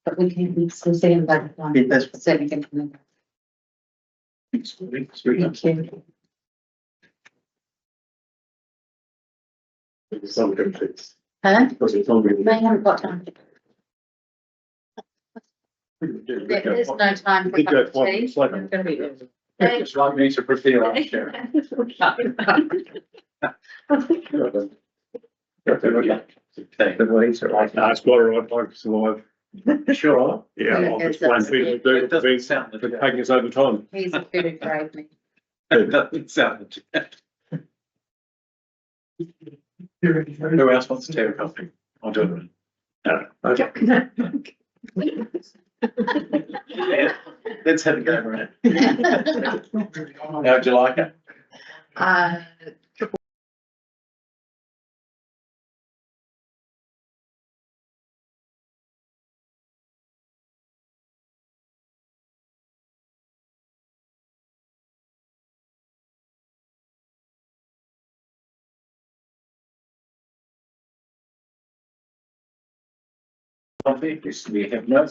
but we can still see them back on. Yeah, that's- Certainly can come in. Thank you. Huh? They haven't got time. There is no time for a cup of tea. It's like me to prepare our chair. It's got a right like survive. Sure. Yeah, Yeah, I'll it's explain absolutely- people do It it doesn't sound for legit. taking us over time. He's a very brave man. It doesn't sound legit. Who else wants to take a coffee? I'll do it. No. Okay. Yeah, let's have a go around. How'd you like it? Coffee, we have no.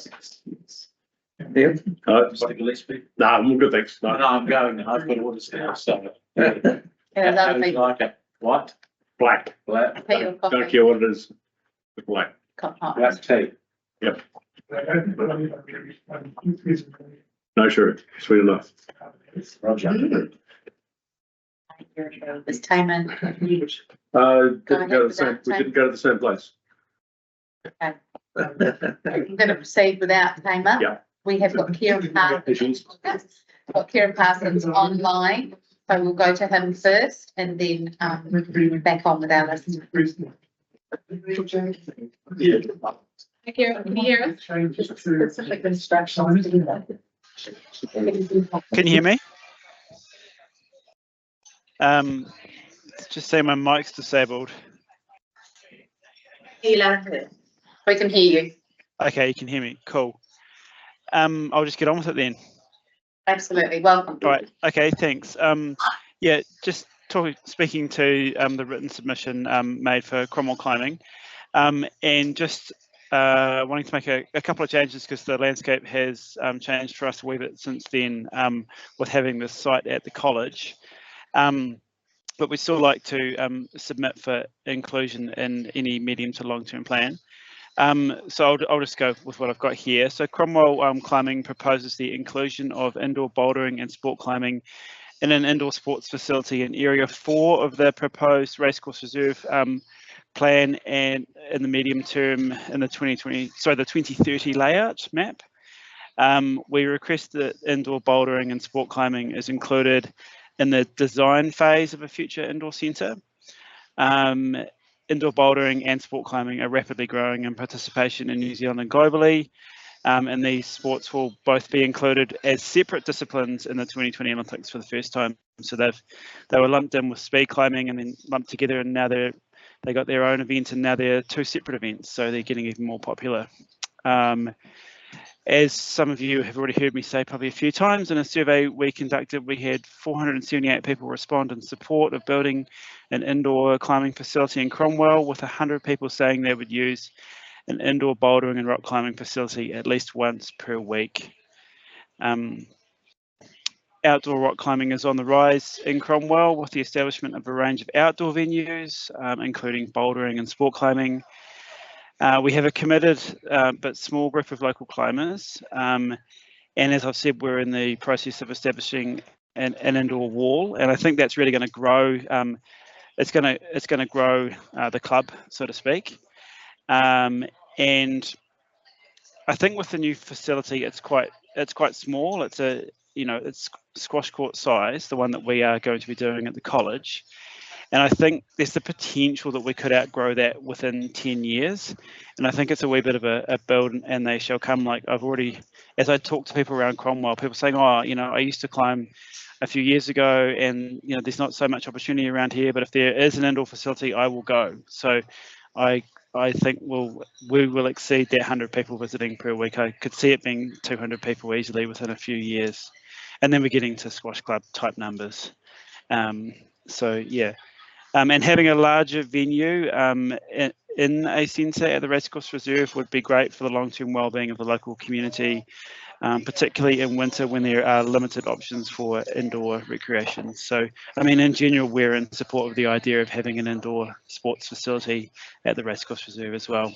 Yeah. No, I'm all good, thanks. No, No, I'm going, I've got orders now, so. There's How other would you people. like it? What? black. Black, Put your Don't coffee. care what it is. It's black. black tea. No sugar. Sweet enough. Roger. Miss Taman. Didn't ahead go to the with same, that, we Tim. didn't go to the same place. I'm going to proceed without Taman. Yeah. We have got Kieran Parsons. Got Kieran Parsons online, so we'll go to him first and then back on with our list. Yeah. Kieran, can you hear us? Specific instructions. Can you hear me? Just say my mic's disabled. We can hear you. Okay, you can hear me. Cool. I'll just get on with it then. Absolutely. Welcome. All right. Okay. Thanks. Yeah. Just speaking to the written submission made for Cromwell climbing, and just wanting to make a couple of changes because the landscape has changed for us a wee bit since then, with having this site at the college. But we still like to submit for inclusion in any medium to long-term plan. So I'll just go with what I've got here. So Cromwell climbing proposes the inclusion of indoor bouldering and sport climbing in an indoor sports facility in Area 4 of the proposed Racecourse Reserve plan, and in the medium term in the 2030 layout map. We request that indoor bouldering and sport climbing is included in the design phase of a future indoor centre. Indoor bouldering and sport climbing are rapidly growing in participation in New Zealand and globally, and these sports will both be included as separate disciplines in the 2020 Olympics for the first time. So they were lumped in with speed climbing and then lumped together, and now they got their own event, and now they're two separate events, so they're getting even more popular. As some of you have already heard me say probably a few times, in a survey we conducted, we had 478 people respond in support of building an indoor climbing facility in Cromwell, with 100 people saying they would use an indoor bouldering and rock climbing facility at least once per week. Outdoor rock climbing is on the rise in Cromwell with the establishment of a range of outdoor venues, including bouldering and sport climbing. We have a committed but small group of local climbers, and as I've said, we're in the process of establishing an indoor wall, and I think that's really going to grow. It's going to grow the club, so to speak, and I think with the new facility, it's quite small. It's squash court size, the one that we are going to be doing at the college. And I think there's the potential that we could outgrow that within 10 years. And I think it's a wee bit of a build and they shall come. Like as I talk to people around Cromwell, people saying, oh, I used to climb a few years ago and, there's not so much opportunity around here, but if there is an indoor facility, I will go. So I think we will exceed that 100 people visiting per week. I could see it being 200 people easily within a few years. And then we're getting to squash club type numbers. So yeah. And having a larger venue in a centre at the Racecourse Reserve would be great for the long-term wellbeing of the local community, particularly in winter when there are limited options for indoor recreation. So, I mean, in general, we're in support of the idea of having an indoor sports facility at the Racecourse Reserve as well.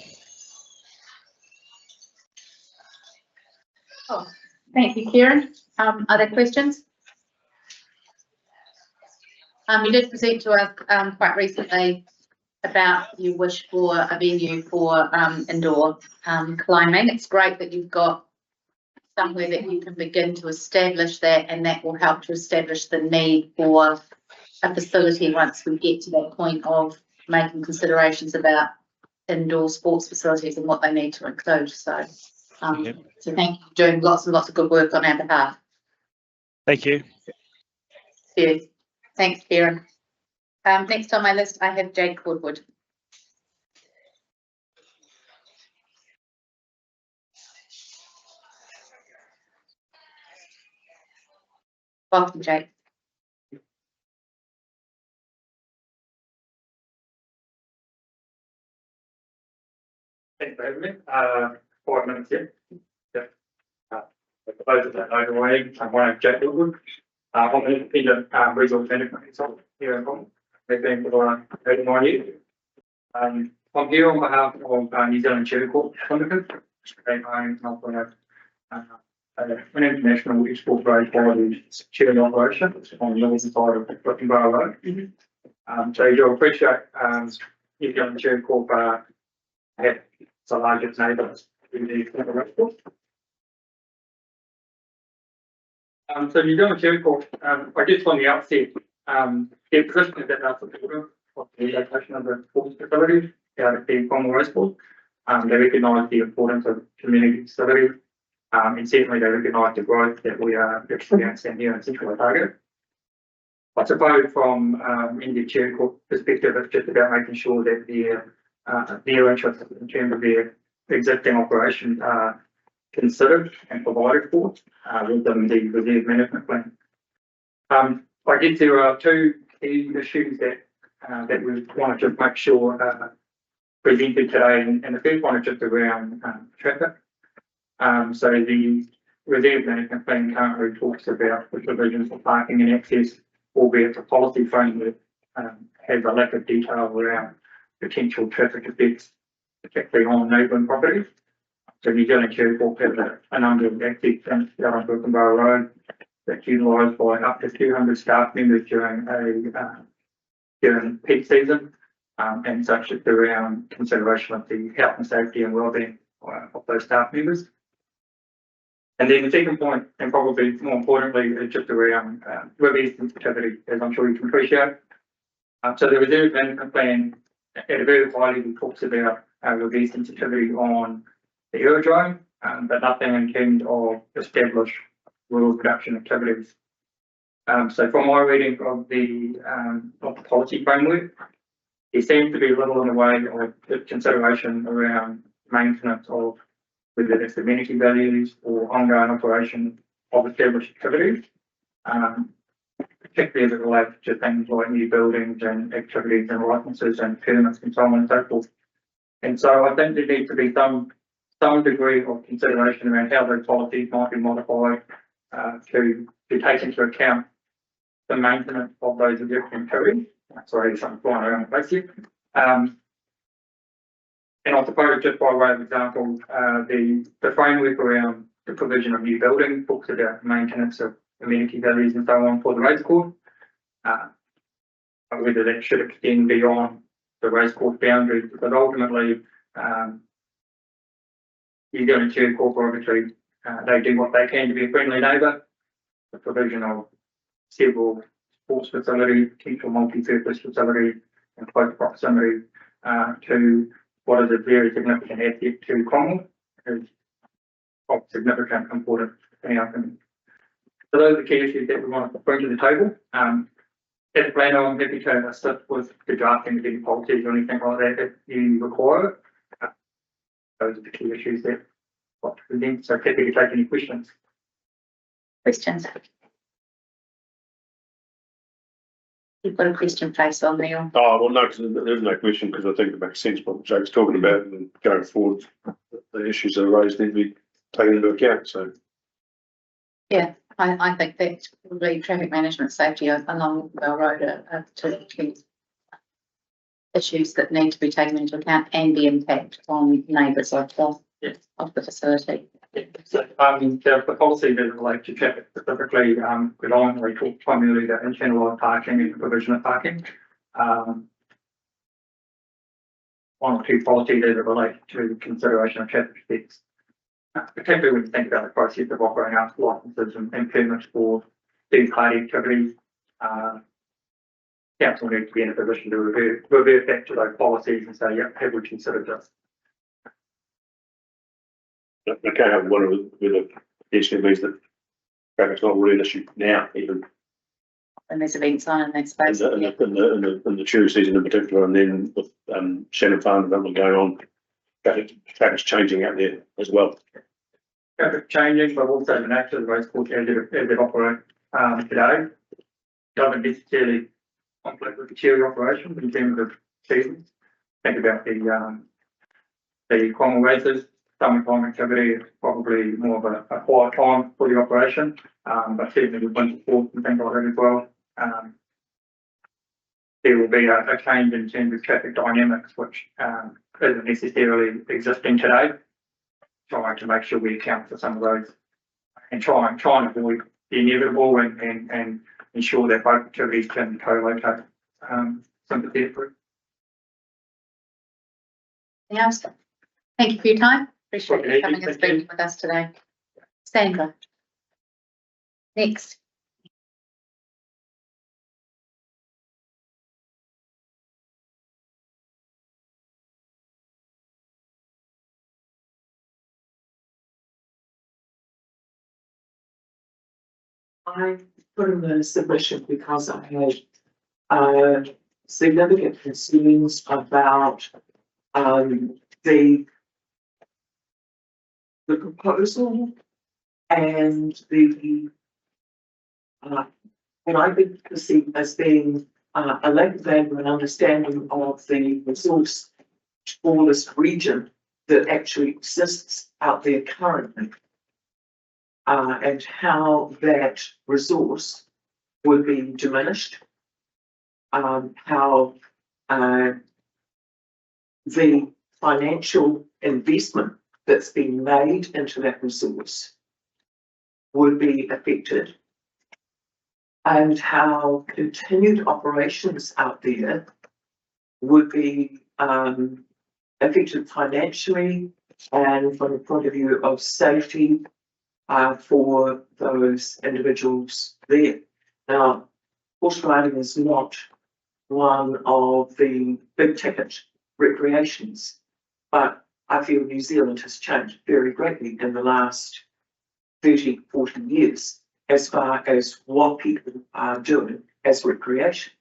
Oh, thank you, Kieran. Other questions? You did present to us quite recently about your wish for a venue for indoor climbing. It's great that you've got somewhere that you can begin to establish that, and that will help to establish the need for a facility once we get to that point of making considerations about indoor sports facilities and what they need to include. So, so thank you for doing lots and lots of good work on our behalf. Thank you. Yeah. Thanks, Kieran. Next on my list, I have Jake Woodward. Welcome, Jake. Thanks for having me. 5 minutes here. Yeah. For those that know the way, I'm one of Jake Woodward. I'm an independent resource management consultant here in Cromwell. I've been for the last 39 years. I'm here on behalf of New Zealand Cherry Corp Limited, which owns and operates an international export grade quality cherry operation on the northern side of Rottenborough Road. So you'll appreciate New Zealand Cherry Corp have the largest neighbours in the Racecourse. So New Zealand Cherry Corp, I guess on the outset, their position is that they're supportive of the location of the sports facilities out at the Cromwell Racecourse. They recognise the importance of community facilities, and certainly they recognise the growth that we are experiencing here in Central Otago. I suppose from India Cherry Corp perspective, it's just about making sure that their interests in terms of their existing operations are considered and provided for within the reserve management plan. I guess there are two key issues that we want to just make sure presented today, and the first one is just around traffic. So the reserve management plan currently talks about the provisions for parking and access, albeit the policy framework has a lack of detail around potential traffic effects, particularly on neighbouring properties. So New Zealand Cherry Corp has a number of access points down on Rottenborough Road that's utilised by up to 200 staff members during peak season, and such just around consideration of the health and safety and wellbeing of those staff members. And then the second point, and probably more importantly, is just around river sensitivity, as I'm sure you can appreciate. So the reserve management plan at a very high level talks about river sensitivity on the aerodrome, but nothing in terms of established rural production activities. So from my reading of the policy framework, there seems to be little in the way of consideration around maintenance of whether it's amenity values or ongoing operation of established activities, particularly as it relates to things like new buildings and activities and licenses and permits and so on and so forth. And so I think there needs to be some degree of consideration around how those policies might be modified to take into account the maintenance of those existing activities. Sorry, something flying around the place here. And I suppose just by way of example, the framework around the provision of new buildings talks about maintenance of amenity values and so on for the racecourse. Whether that should extend beyond the racecourse boundaries, but ultimately, New Zealand Cherry Corp obviously they do what they can to be a friendly neighbour. The provision of several sports facilities, potential multi-purpose facilities, in close proximity to what is a very significant asset to Cromwell, is of significant importance in our opinion. So those are the key issues that we want to bring to the table. As a planner, I'm happy to assist with the drafting of any policies or anything like that if you require it. Those are the key issues that I'd like to present. So happy to take any questions. Questions? You've got a question face on there. Oh, well, no, 'cause there's no question, because I think it makes sense what Jake's talking about, and going forward, the issues that are raised need to be taken into account, so. Yeah, I think that probably traffic management safety along the road are two key issues that need to be taken into account, and the impact on neighbours of the facility. Yeah, so, the policy that relate to traffic specifically, predominantly talk primarily about internalized parking and provision of parking. One or two policies that relate to consideration of traffic effects. Particularly when you think about the process of operating out licenses and permits for third-party activities, council needs to be in a position to revert back to those policies and say, yep, have we considered this? I can't have one with the issue means that traffic's not really an issue now, even And there's events on in that in space. the cherry season in particular, and then with Shannon Farm development going on, traffic's changing out there as well. Traffic changing, but also the nature of the race course as it operates today doesn't necessarily conflict with the cherry operations in terms of seasons. Think about the Cromwell races. Summertime activity is probably more of a quiet time for the operation, but certainly with winter sports and things like that as well. There will be a change in terms of traffic dynamics, which isn't necessarily existing today. Trying to make sure we account for some of those and try and avoid the inevitable and ensure that both activities can co-locate sympathetically. Anything else? Thank you for your time. Appreciate Okay, you coming and thank speaking you. with us today. Sandra. Next. I put in the submission because I had significant concerns about the proposal and the what I would perceive as being a lack of value and understanding of the resource for this region that actually exists out there currently. And how that resource would be diminished, how the financial investment that's been made into that resource would be affected, and how continued operations out there would be affected financially and from the point of view of safety for those individuals there. Now, horse riding is not one of the big ticket recreations, but I feel New Zealand has changed very greatly in the last 30, 40 years as far as what people are doing as recreation.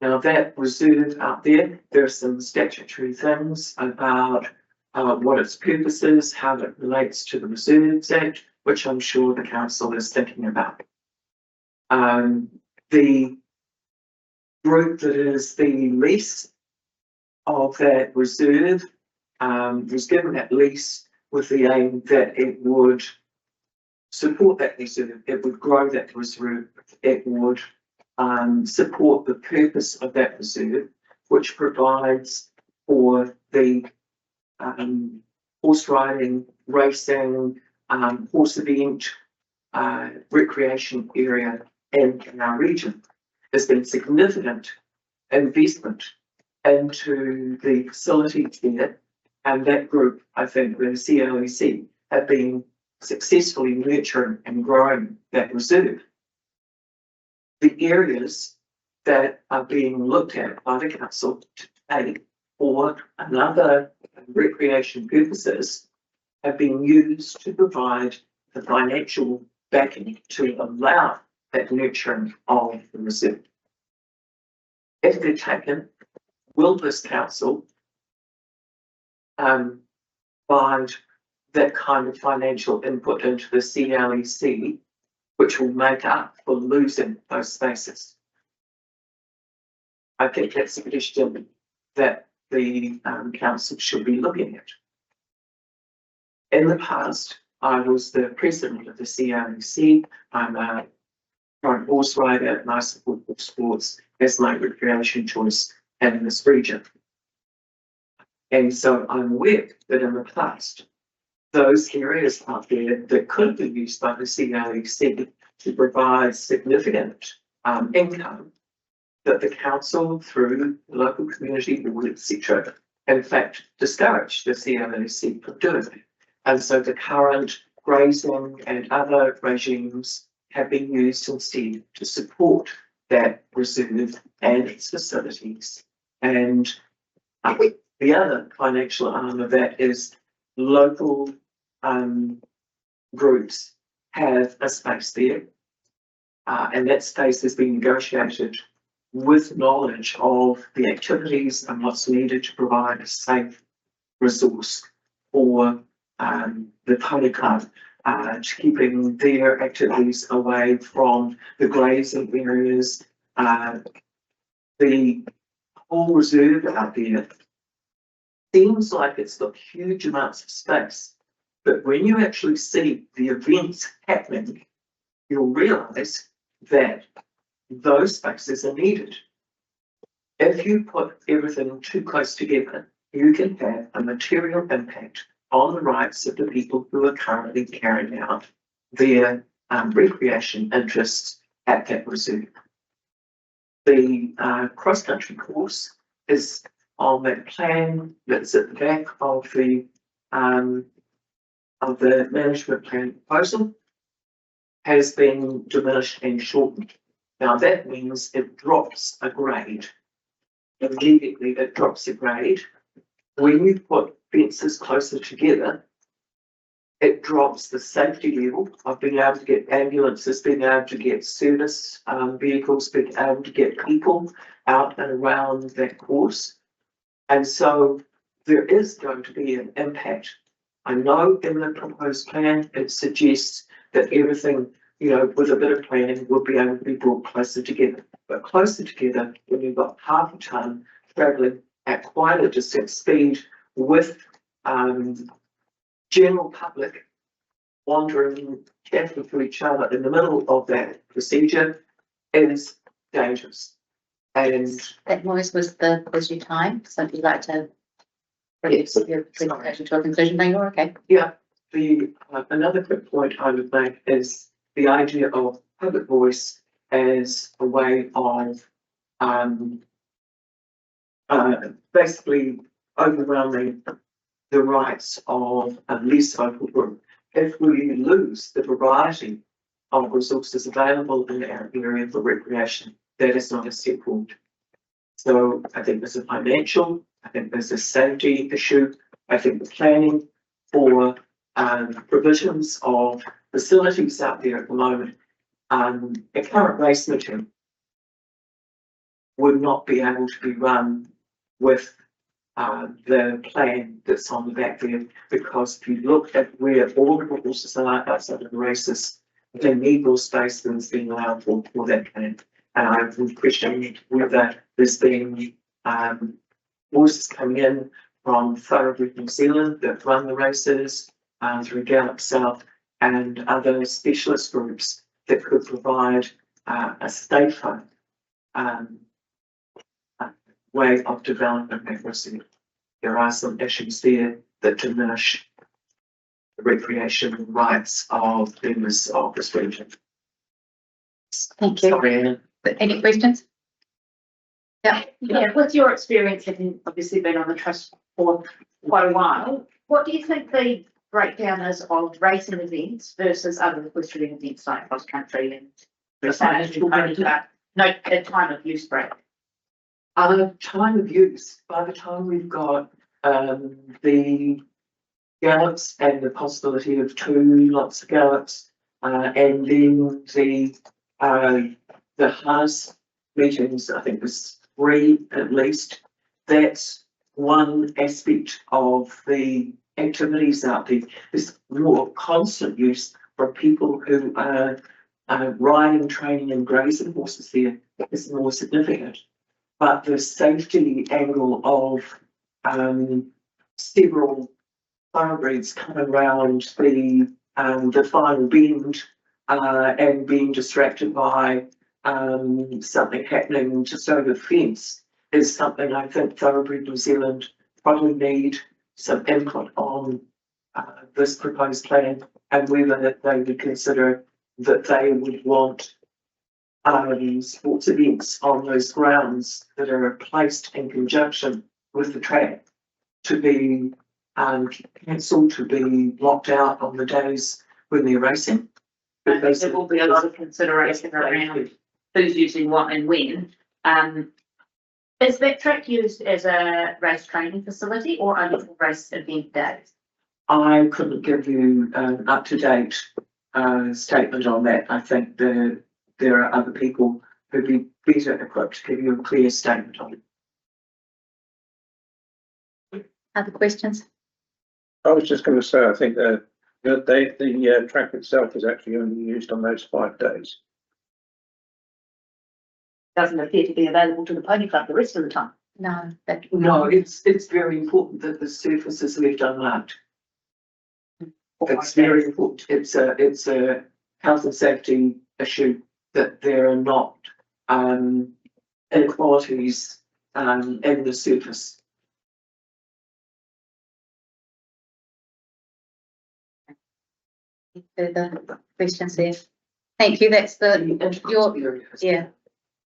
Now, that reserve out there, there are some statutory things about what its purpose is, how it relates to the Reserves Act, which I'm sure the council is thinking about. The group that is the lease of that reserve was given that lease with the aim that it would support that reserve, it would grow that reserve, it would support the purpose of that reserve, which provides for the horse riding, racing, horse event, recreation area in our region. There's been significant investment into the facilities there, and that group, I think, the CLEC, have been successfully nurturing and growing that reserve. The areas that are being looked at by the council today for another recreation purposes have been used to provide the financial backing to allow that nurturing of the reserve. If they're taken, will this council provide that kind of financial input into the CLEC, which will make up for losing those spaces? I think that's a question that the council should be looking at. In the past, I was the president of the CREC. I'm a current horse rider and I support horse sports as my recreation choice in this region. And so I'm aware that in the past, those areas out there that could be used by the CREC to provide significant income, that the council, through the local community board, etc., in fact, discouraged the CREC from doing it. And so the current grazing and other regimes have been used instead to support that reserve and its facilities. And the other financial arm of that is local groups have a space there. And that space has been negotiated with knowledge of the activities and what's needed to provide a safe resource for the pony club, to keeping their activities away from the grazing areas. The whole reserve out there seems like it's got huge amounts of space, but when you actually see the events happening, you'll realise that those spaces are needed. If you put everything too close together, you can have a material impact on the rights of the people who are currently carrying out their recreation interests at that reserve. The cross-country course is on that plan that's at the back of the management plan proposal, has been diminished and shortened. Now that means it drops a grade. Immediately it drops a grade. When you put fences closer together, it drops the safety level of being able to get ambulances, being able to get service vehicles, being able to get people out and around that course. And so there is going to be an impact. I know in the proposed plan, it suggests that everything, you know, with a bit of planning would be able to be brought closer together. But closer together, when you've got half a ton travelling at quite a distant speed with general public wandering carefully to each other in the middle of that procedure is dangerous. And That noise was your time, so if you'd like to bring your presentation to a conclusion, then you're okay. yeah, another quick point I would make is the idea of public voice as a way of basically overwhelming the rights of a less vocal group. If we lose the variety of resources available in our area for recreation, that is not a step forward. So I think there's a financial, I think there's a safety issue, I think the planning for provisions of facilities out there at the moment, a current race meeting would not be able to be run with the plan that's on the back there, because if you look at where all the horses are outside of the races, they need more space than is being allowed for that plan. And I would question whether there's been horses coming in from Thoroughbred New Zealand that run the races through Gallop South and other specialist groups that could provide a safer way of development that reserve. There are some issues there that diminish the recreation rights of members of this region. Thank you. Sorry, Anna. Any questions? Yeah, with your experience having obviously been on the trust for quite a while, what do you think the breakdown is of racing events versus other equestrian events like cross country and the financial time of use break? Time of use, by the time we've got the gallops and the possibility of 2 lots of gallops, and then the harness meetings, I think there's 3 at least. That's one aspect of the activities out there. There's more constant use from people who are riding, training and grazing horses there is more significant. but the safety angle of several thoroughbreds coming around the final bend and being distracted by something happening just over the fence is something I think Thoroughbred New Zealand probably need some input on this proposed plan, and whether they would consider that they would want sports events on those grounds that are placed in conjunction with the track to be cancelled, to be blocked out on the days when they're racing. There will be a lot of consideration around who's using what and when. Is that track used as a race training facility or only for race event days? I couldn't give you an up-to-date statement on that. I think there are other people who'd be better equipped to give you a clear statement on it. Other questions? I was just going to say, I think that the track itself is actually only used on those 5 days. Doesn't appear to be available to the pony club the rest of the time. No, that No, it's very important that the surface is left unmarked. It's very important. It's a health and safety issue that there are not inequalities in the surface. further questions there. Thank you. That's yeah.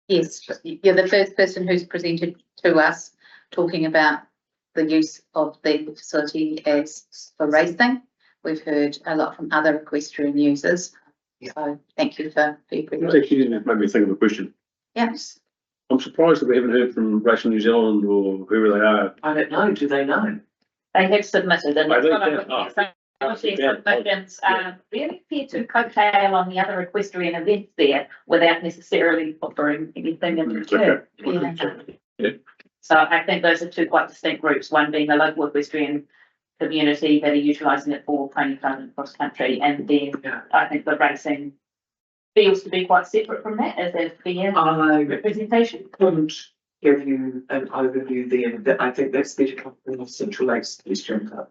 Yes, you're the first person who's presented to us talking about the use of the facility as for racing. We've heard a lot from other equestrian users. So thank you for your presentation. Actually, it made me think of a question. Yes. I'm surprised that we haven't heard from Racing New Zealand or whoever they are. I don't know. Do they know? They have submitted and I it's think got they- up oh. with their Yeah. submissions, really appear to coattail on the other equestrian events there without necessarily offering anything in return. Okay. Yeah. So I think those are two quite distinct groups, one being the local equestrian community that are utilising it for pony club and cross country, and then Yeah. I think the racing feels to be quite separate from that as a fair I representation. couldn't give you an overview there. That I think that's better come from the Central Lakes Equestrian Club.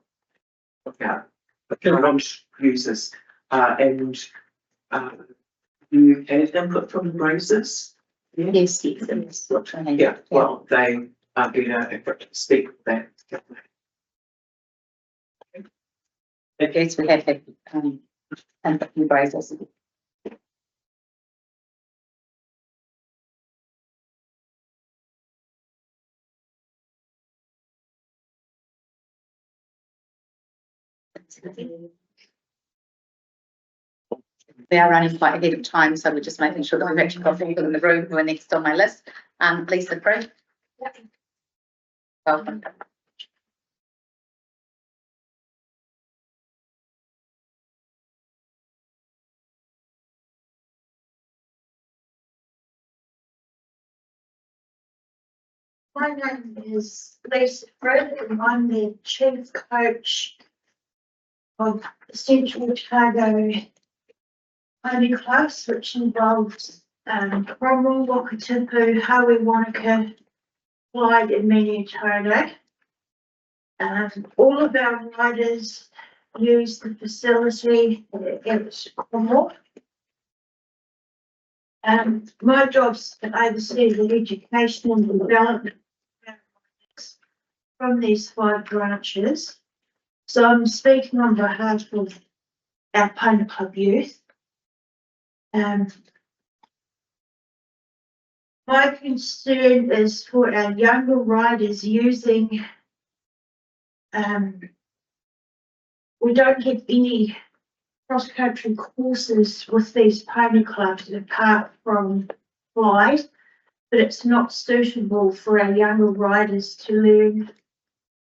Yeah, the current users and you had input from the racers. Yes. Yeah, well, they are better equipped to speak with that. Yes, we have had input from racers. We are running quite ahead of time, so we're just making sure that we've actually got people in the room who are next on my list. Lisa Prue. Welcome. My name is Lisa Fred and I'm the chief coach of the Central Otago Pony Class, which involves Cromwell, Wakatipu, Hawi, Wanaka, Clyde and Many Otago. All of our riders use the facility at Cromwell. My job's to oversee the education and development from these 5 branches. So I'm speaking on behalf of our Pony Club youth. My concern is for our younger riders using, we don't get any cross-country courses with these pony clubs apart from Clyde, but it's not suitable for our younger riders to learn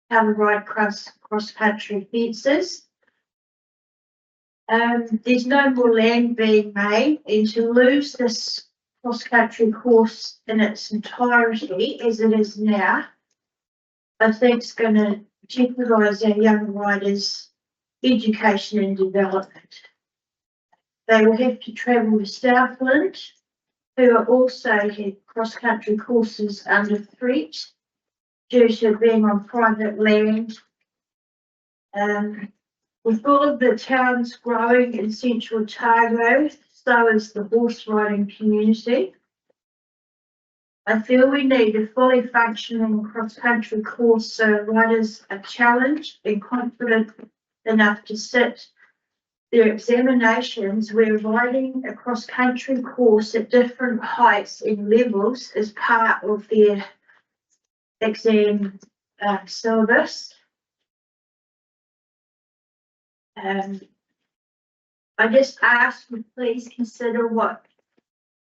how to ride cross-country fences. There's no more land being made, and to lose this cross-country course in its entirety as it is now, I think it's going to jeopardise our young riders' education and development. They will have to travel to Southland who are also had cross-country courses under threat due to being on private land. With all of the towns growing in central Otago, so is the horse riding community. I feel we need a fully functioning cross-country course so riders are challenged and confident enough to sit their examinations where riding a cross-country course at different heights and levels is part of their exam syllabus. I just ask you please consider what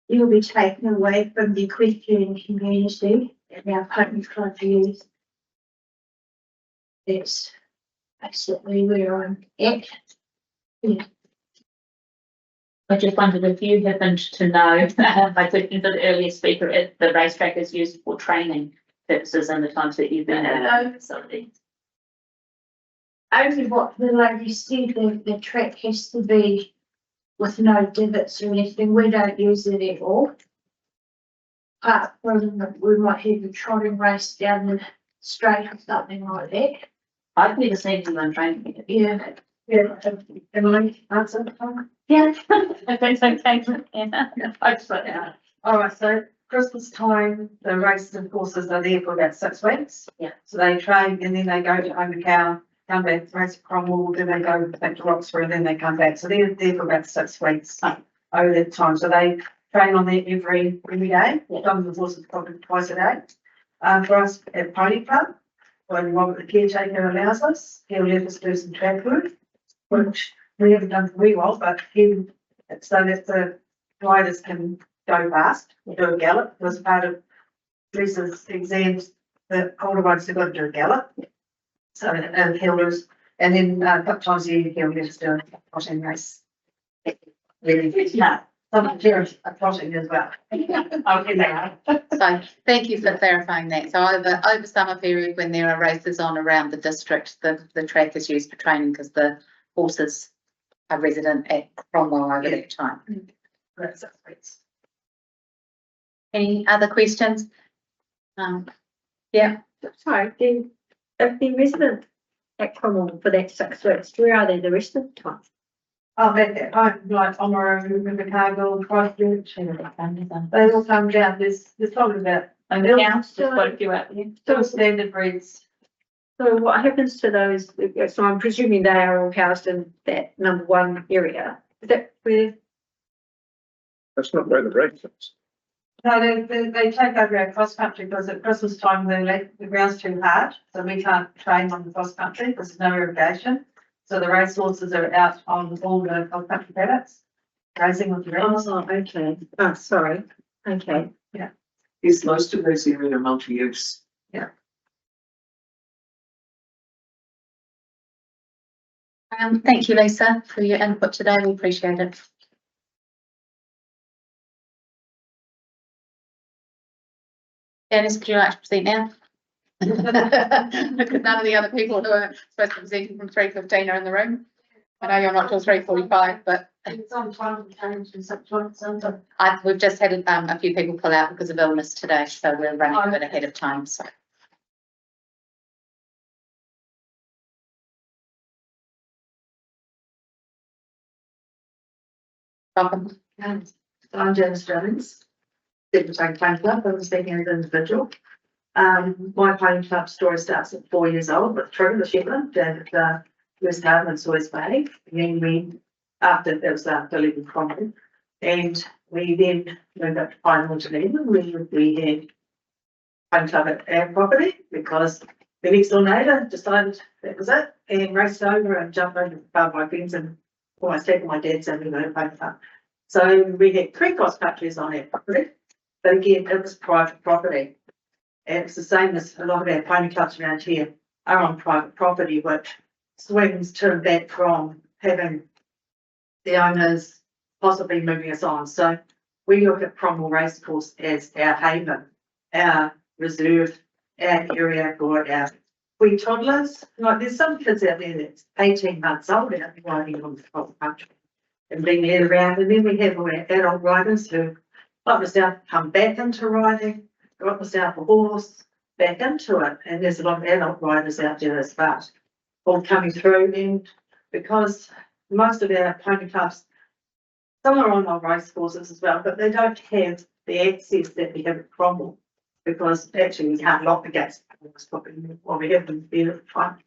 you'll be taking away from the equestrian community and our pony club youth. That's basically where I'm at. Yeah. I just wondered if you happened to know, by talking to the earlier speaker, if the racetrack is used for training purposes and the times that you've been in the facility. Only what the lady said, the track has to be with no divots or anything. We don't use it at all. Apart from we might have a trotting race down the straight or something like that. I've never seen anyone training it. Yeah. Yeah. Am I answer the phone? Yeah, if that's okay. Yeah. I just went out. All right, so Christmas time, the races and courses are there for about 6 weeks. Yeah. So they train and then they go to Omacow, come back, race at Cromwell, then they go back to Roxburgh, and then they come back. So they're there for about 6 weeks over that time. So they train on that every day. Some of the horses probably twice a day. For us at Pony Club, when Robert the caretaker allows us, he'll let us do some track work, which we haven't done very well, but even so that the riders can go fast, do a gallop. As part of Lisa's exams, the older ones have got to do a gallop. So, hilders, and then a couple times a year he'll let us do a trotting race. Yeah, some parents are trotting as well. Okay, So thank you for clarifying that. So over summer period, when there are races on around the district, the track is used for training because the horses are resident at Cromwell over that time. that's 6 weeks. Any other questions? Yeah. Sorry, if the resident at Cromwell for that 6 weeks, where are they the rest of the time? Oh, that, like Oamaru, Rivercargill, Christchurch, they all come down, there's probably about, And the counts, just quite a few out there. still standard breeds. So what happens to those? So I'm presuming they are all housed in that number 1 area. Is that where? That's not where the race is. No, they take over our cross country because at Christmas time, the ground's too hard, so we can't train on the cross country because there's no irrigation. So the race horses are out on all the cross country paddocks, racing with the rest. Oh, okay. Oh, sorry. Okay. Is most of those area multi-use? Thank you, Lisa, for your input today. We appreciate it. Janice, would you like to proceed now? Because none of the other people who are supposed to be presenting from 3:15 are in the room. I know you're not till 3:45, but we've just had a few people pull out because of illness today, so we're running a bit ahead of time. So. Welcome. I'm Janice Jones, Secretary Pony Club. I'm speaking as an individual. My pony club story starts at 4 years old with Trigger the Shetland that was home in Soys Bay. And then after that was after leaving Cromwell. And we then moved up to Pinewood Geneva where we had pony club at our property because the next door neighbour decided that was it and raced over and jumped over the barbed wire fence and almost taken my dad's and we went to pony club. So we had 3 cross countries on our property, but again, it was private property. And it's the same as a lot of our pony clubs around here are on private property, which swings turned back from having the owners possibly moving us on. So we look at Cromwell Racecourse as our haven, our reserve, our area for our wee toddlers. Like there's some kids out there that's 18 months old out riding on the cross country and being led around. And then we have all our adult riders who Like myself, come back into riding, got myself a horse, back into it, and there's a lot of adult riders out there as well, all coming through, and because most of our pony clubs, some are on our race courses as well, but they don't have the access that we have at Cromwell, because actually we can't lock the gates, well, we have them there at the front.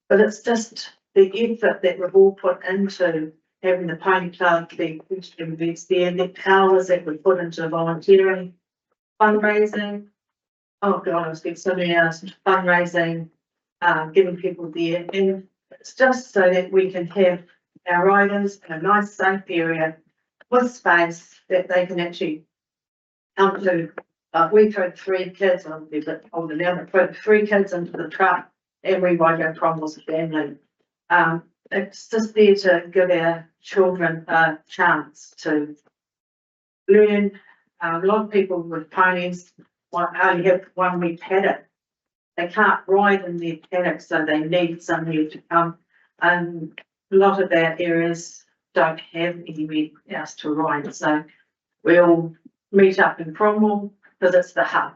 But it's just the effort that we've all put into having the pony club, the equestrian events there, the hours that we put into volunteering, fundraising. Oh God, I've spent so many hours into fundraising, giving people there, and it's just so that we can have our riders in a nice safe area with space that they can actually come to. We throw 3 kids on, they're a bit older now, but throw 3 kids into the truck and we ride our Cromwell's family. It's just there to give our children a chance to learn. A lot of people with ponies only have 1 week paddock. They can't ride in their paddock, so they need somewhere to come. And a lot of our areas don't have anywhere else to ride. So we'll meet up in Cromwell because it's the hub.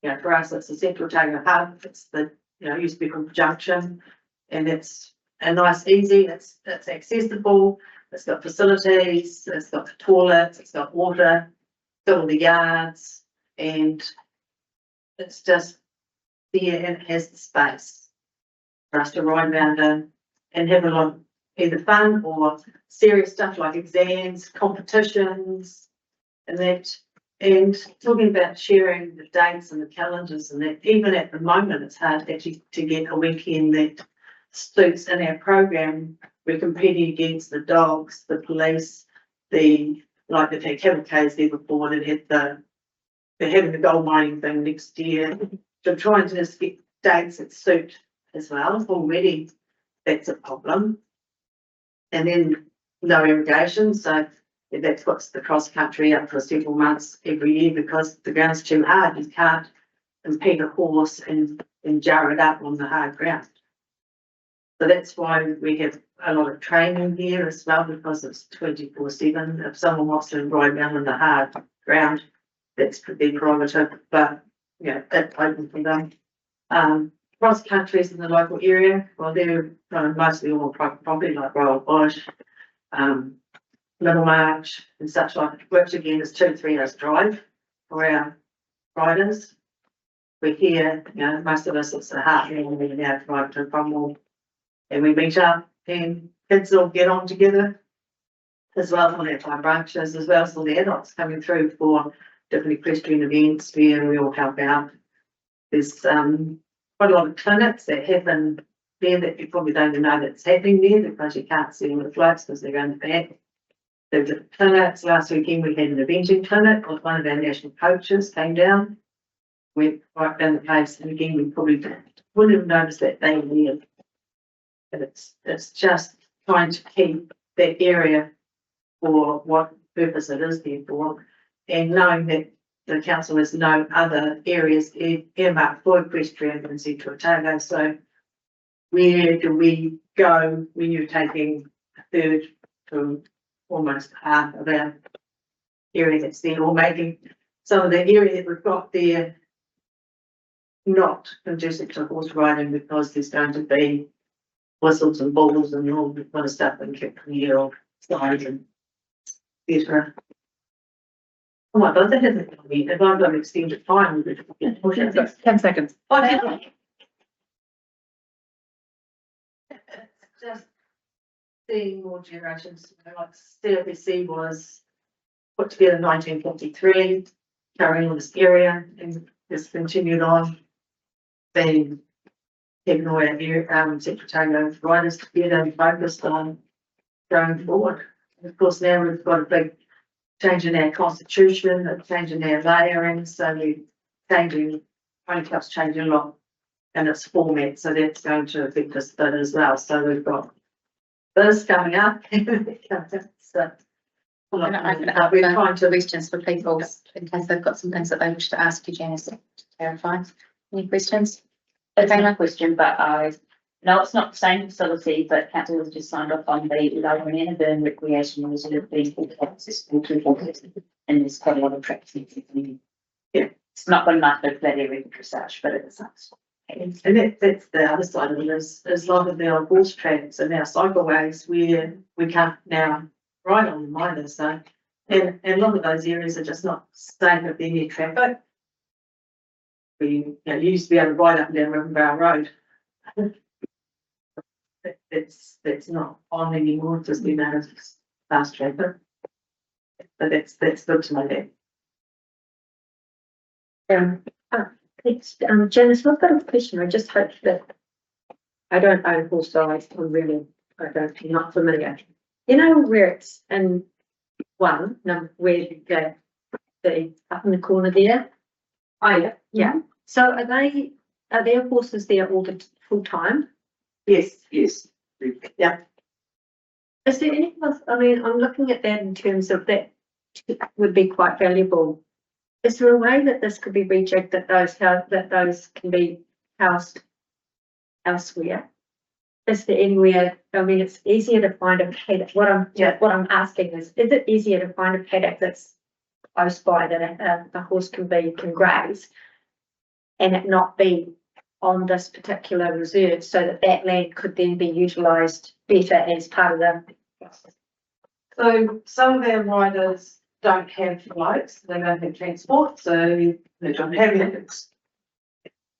You know, for us, it's the Central Otago hub. It's the, you know, used to be called Junction, and it's a nice, easy, it's accessible, it's got facilities, it's got toilets, it's got water, it's got all the yards, and it's just there and it has the space for us to ride around in and have a lot of either fun or serious stuff like exams, competitions, and that. And talking about sharing the dates and the calendars and that, even at the moment, it's hard actually to get a weekend that suits in our program. We're competing against the dogs, the police, they've had cavalcades there before, and they're having the gold mining thing next year. So trying to just get dates that suit as well. Already that's a problem. And then no irrigation, so that puts the cross country up for several months every year because the ground's too hard. You can't impede a horse and jar it up on the hard ground. So that's why we have a lot of training here as well, because it's 24/7. If someone wants to ride around on the hard ground, that's their prerogative, but yeah, that's open for them. Cross countries in the local area, well, they're mostly all private property like Royal Bush, Middlemarch and such like, which again is 2 to 3 hours drive for our riders. We're here, you know, most of us, it's a half an hour now to ride to Cromwell, and we meet up and kids all get on together as well on our 5 branches, as well as all the adults coming through for different equestrian events where we all help out. There's quite a lot of clinics that happen there that you probably don't even know that's happening there because you can't see all the floats because they're going back. There's clinics. Last weekend we had an eventing clinic with one of our national coaches came down. Went right down the place, and again we probably wouldn't have noticed that they were there. But it's just trying to keep that area for what purpose it is there for, and knowing that the council has no other areas earmarked for equestrian in Central Otago. So where do we go when you're taking a third to almost half of our area that's there, or making some of the area that we've got there not conducive to horse riding because there's going to be whistles and balls and all that kind of stuff and kick from here or sides and etc. Oh my God, that hasn't got me. If I've got an extended time, 10 seconds. it's just seeing more generations, you know, like CFC was put together in 1953, carrying on this area and has continued on being taken away our Central Otago riders together and focused on going forward. And of course, now we've got a big change in our constitution, a change in our layering, so we're changing, pony club's changing a lot in its format, so that's going to affect us a bit as well. So we've got this coming up. So I'm going to open it up we're trying to questions for people in case they've got some things that they wish to ask you, Janice, to clarify. Any questions? It's not a question, but I No, it's not the same facility, but council has just signed off on the Lower Mannerburn Recreation Reserve being accessible to walkers. And there's quite a lot of traffic. Yeah, it's not got enough of that area for such, but it's nice. And that's the other side of it is a lot of our horse tracks and our cycleways where we can't now ride on them either, so. And a lot of those areas are just not safe if they're near traffic. You used to be able to ride up and down Rivervale Road. That's not on anymore, just the amount of fast traffic. But that's good to know that. It's, Janice, I've got a question. I just hope that I don't own horse size. I'm not familiar. You know where it's in one, no, where the up in the corner there? Oh, yeah. Yeah. So are there horses there all the full time? Yes. Yeah. Is there any, I mean, I'm looking at that in terms of that would be quite valuable. Is there a way that this could be rejigged that those can be housed elsewhere? Is there anywhere, I mean, it's easier to find a paddock. What I'm asking is it easier to find a paddock that's close by that a horse can graze and it not be on this particular reserve so that land could then be utilised better as part of the. So some of our riders don't have floats, they don't have transport, so they don't have paddocks.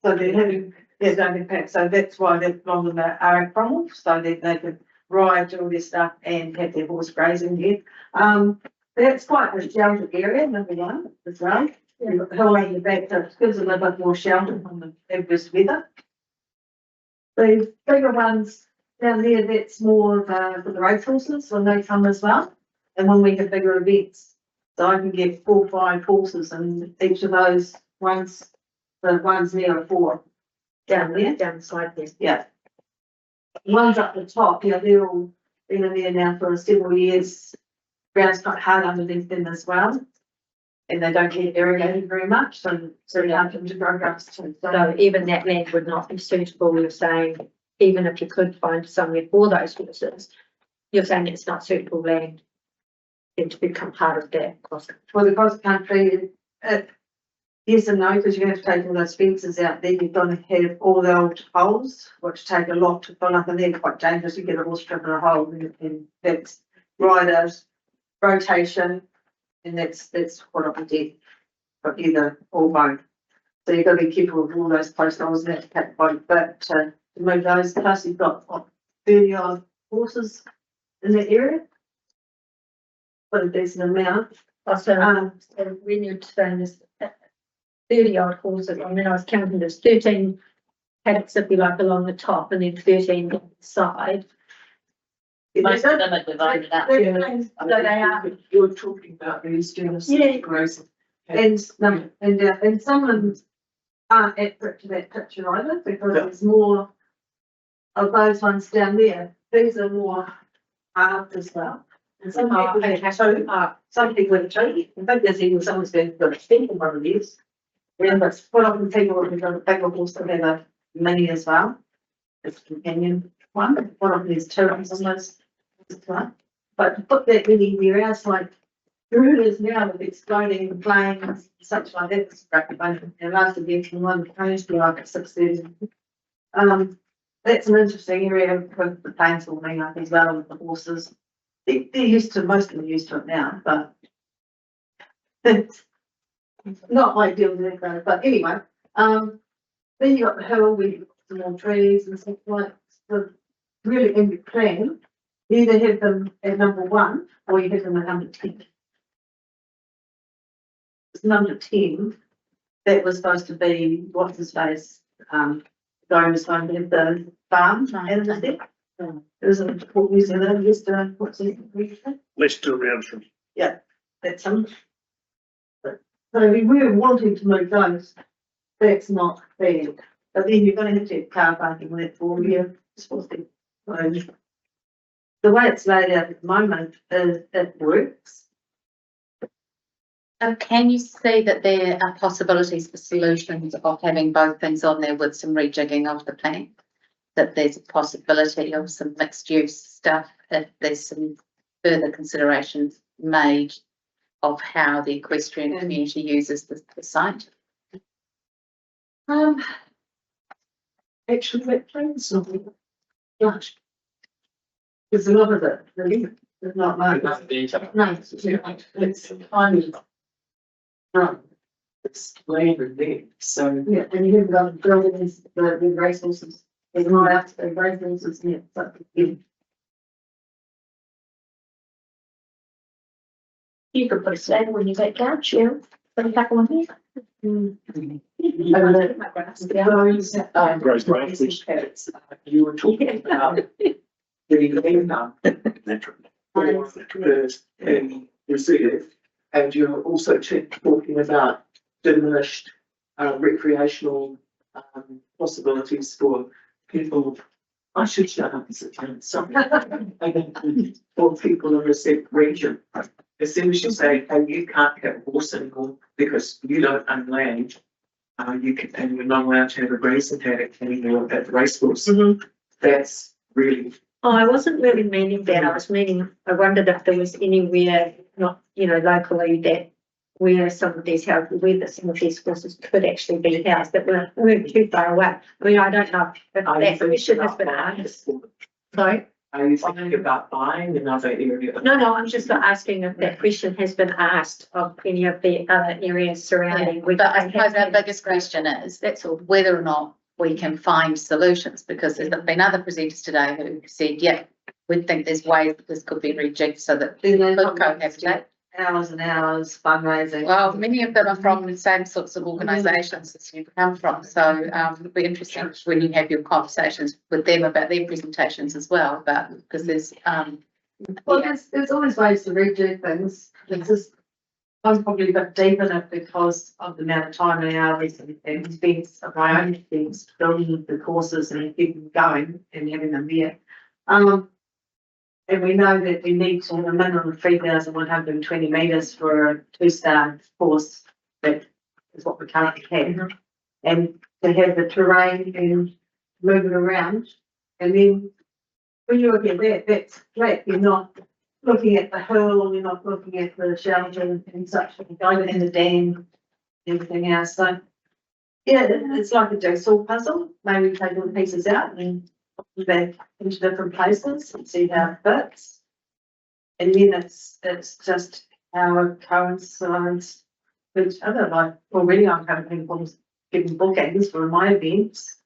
So they're having, they don't have paddocks, so that's why they've gone with the are Cromwell, so that they could ride, do all their stuff and have their horse grazing there. That's quite a sheltered area, number one, as well. Hilling the back, so it gives them a bit more shelter from the adverse weather. The bigger ones down there, that's more for the race horses when they come as well. And when we have bigger events, so I can get 4 or 5 horses and each of those ones, the ones near are 4 down there. Down the side there. Yeah. Ones up the top, they're all been in there now for several years. Ground's quite hard underneath them as well. And they don't get irrigated very much, so you have them to grow grass too. So even that land would not be suitable, you're saying, even if you could find somewhere for those horses, you're saying it's not suitable land then to become part of that cross. For the cross country, yes and no, because you have to take all those fences out there. You've got to have all the old holes, which take a lot to fill up, and they're quite dangerous. You get a horse trip in a hole, and that's riders, rotation. And that's what I did, but either or both. So you've got to be careful with all those post holes and that's packed by, but to move those, plus you've got 30 odd horses in that area. But a decent amount. So when you're saying this 30 odd horses, I mean, I was counting there's 13 paddocks, if you like, along the top and then 13 on the side. Most of them are divided up. So they are. You're talking about these students. Yeah. Gross. And some of them aren't accurate to that picture either, because there's more of those ones down there. These are more halved as well. And some people have 2 some people have 2. I think there's even someone's got a stamp in one of these. And that's what often people have got a bigger horse that have a mini as well. It's a companion one. One of them is 2 on those. But to put that many there, else like the rulers now with exploding planes, such like that, it's great fun. And last event from one planes to like at 6:30. That's an interesting area with the planes forming up as well with the horses. They're used to, most of them are used to it now, but it's not ideal there. But anyway, then you got the hill where you've got some more trees and stuff like that. Really in the plan. You either have them at number 1 or you have them at number 10. It's number 10. That was supposed to be what's his face. Guy was going to have the farm and the thing. It was in Port New Zealand yesterday. What's his name? Let's do around from. Yeah, that's him. So we were wanting to move those. That's not bad. But then you're going to have to have car parking on that 4 year. The way it's laid out at the moment is it works. Can you see that there are possibilities for solutions of having both things on there with some rejigging of the plan? that there's a possibility of some mixed use stuff if there's some further considerations made of how the equestrian community uses the site. Actually, that plays something. Gosh. There's a lot of it, really. There's not much. No, it's kind of. Right. It's laboured there, so. Yeah, and you haven't got the buildings, the racehorses, there's not out to the racehorses yet, but yeah. You could put a stable when you get down, you put it back on here. Grace Branch, You were talking about the and reserve, and you're also talking about diminished recreational possibilities for people. I should shut up as a parent, sorry. For people in the region. As soon as you say, hey, you can't have a horse anymore because you don't own land, you can, and you're not allowed to have a grazing paddock anymore at the racecourse. That's really. Oh, I wasn't really meaning that. I wondered if there was anywhere, not, locally that where some of these houses, where some of these horses could actually be housed that weren't too far away. I mean, I don't know if that question has been asked. Sorry? Are you thinking about buying another area? No, I'm just asking if that question has been asked of any of the other areas surrounding. But I suppose our biggest question is that's whether or not we can find solutions, because there's been other presenters today who said, yeah, we think there's ways that this could be rejigged so that people could cohabitate. Hours and hours fundraising. Well, many of them are from the same sorts of organisations as you come from, so it'll be interesting when you have your conversations with them about their presentations as well, but because there's Well, there's always ways to redo things. It's just, I'm probably a bit deep in it because of the amount of time and hours and expense of my own things, building the courses and keeping them going and having them there. And we know that we need to have a minimum of 3,120 metres for a 2-star course. That is what we currently have. And to have the terrain and move it around. And then when you look at that, that's flat. You're not looking at the hill, you're not looking at the shelter and such, going in the dam, everything else. So yeah, it's like a jigsaw puzzle. Maybe take all the pieces out and put them back into different places and see how it fits. And then it's just how it coincides with each other. Like already I'm having problems getting bookings for my events.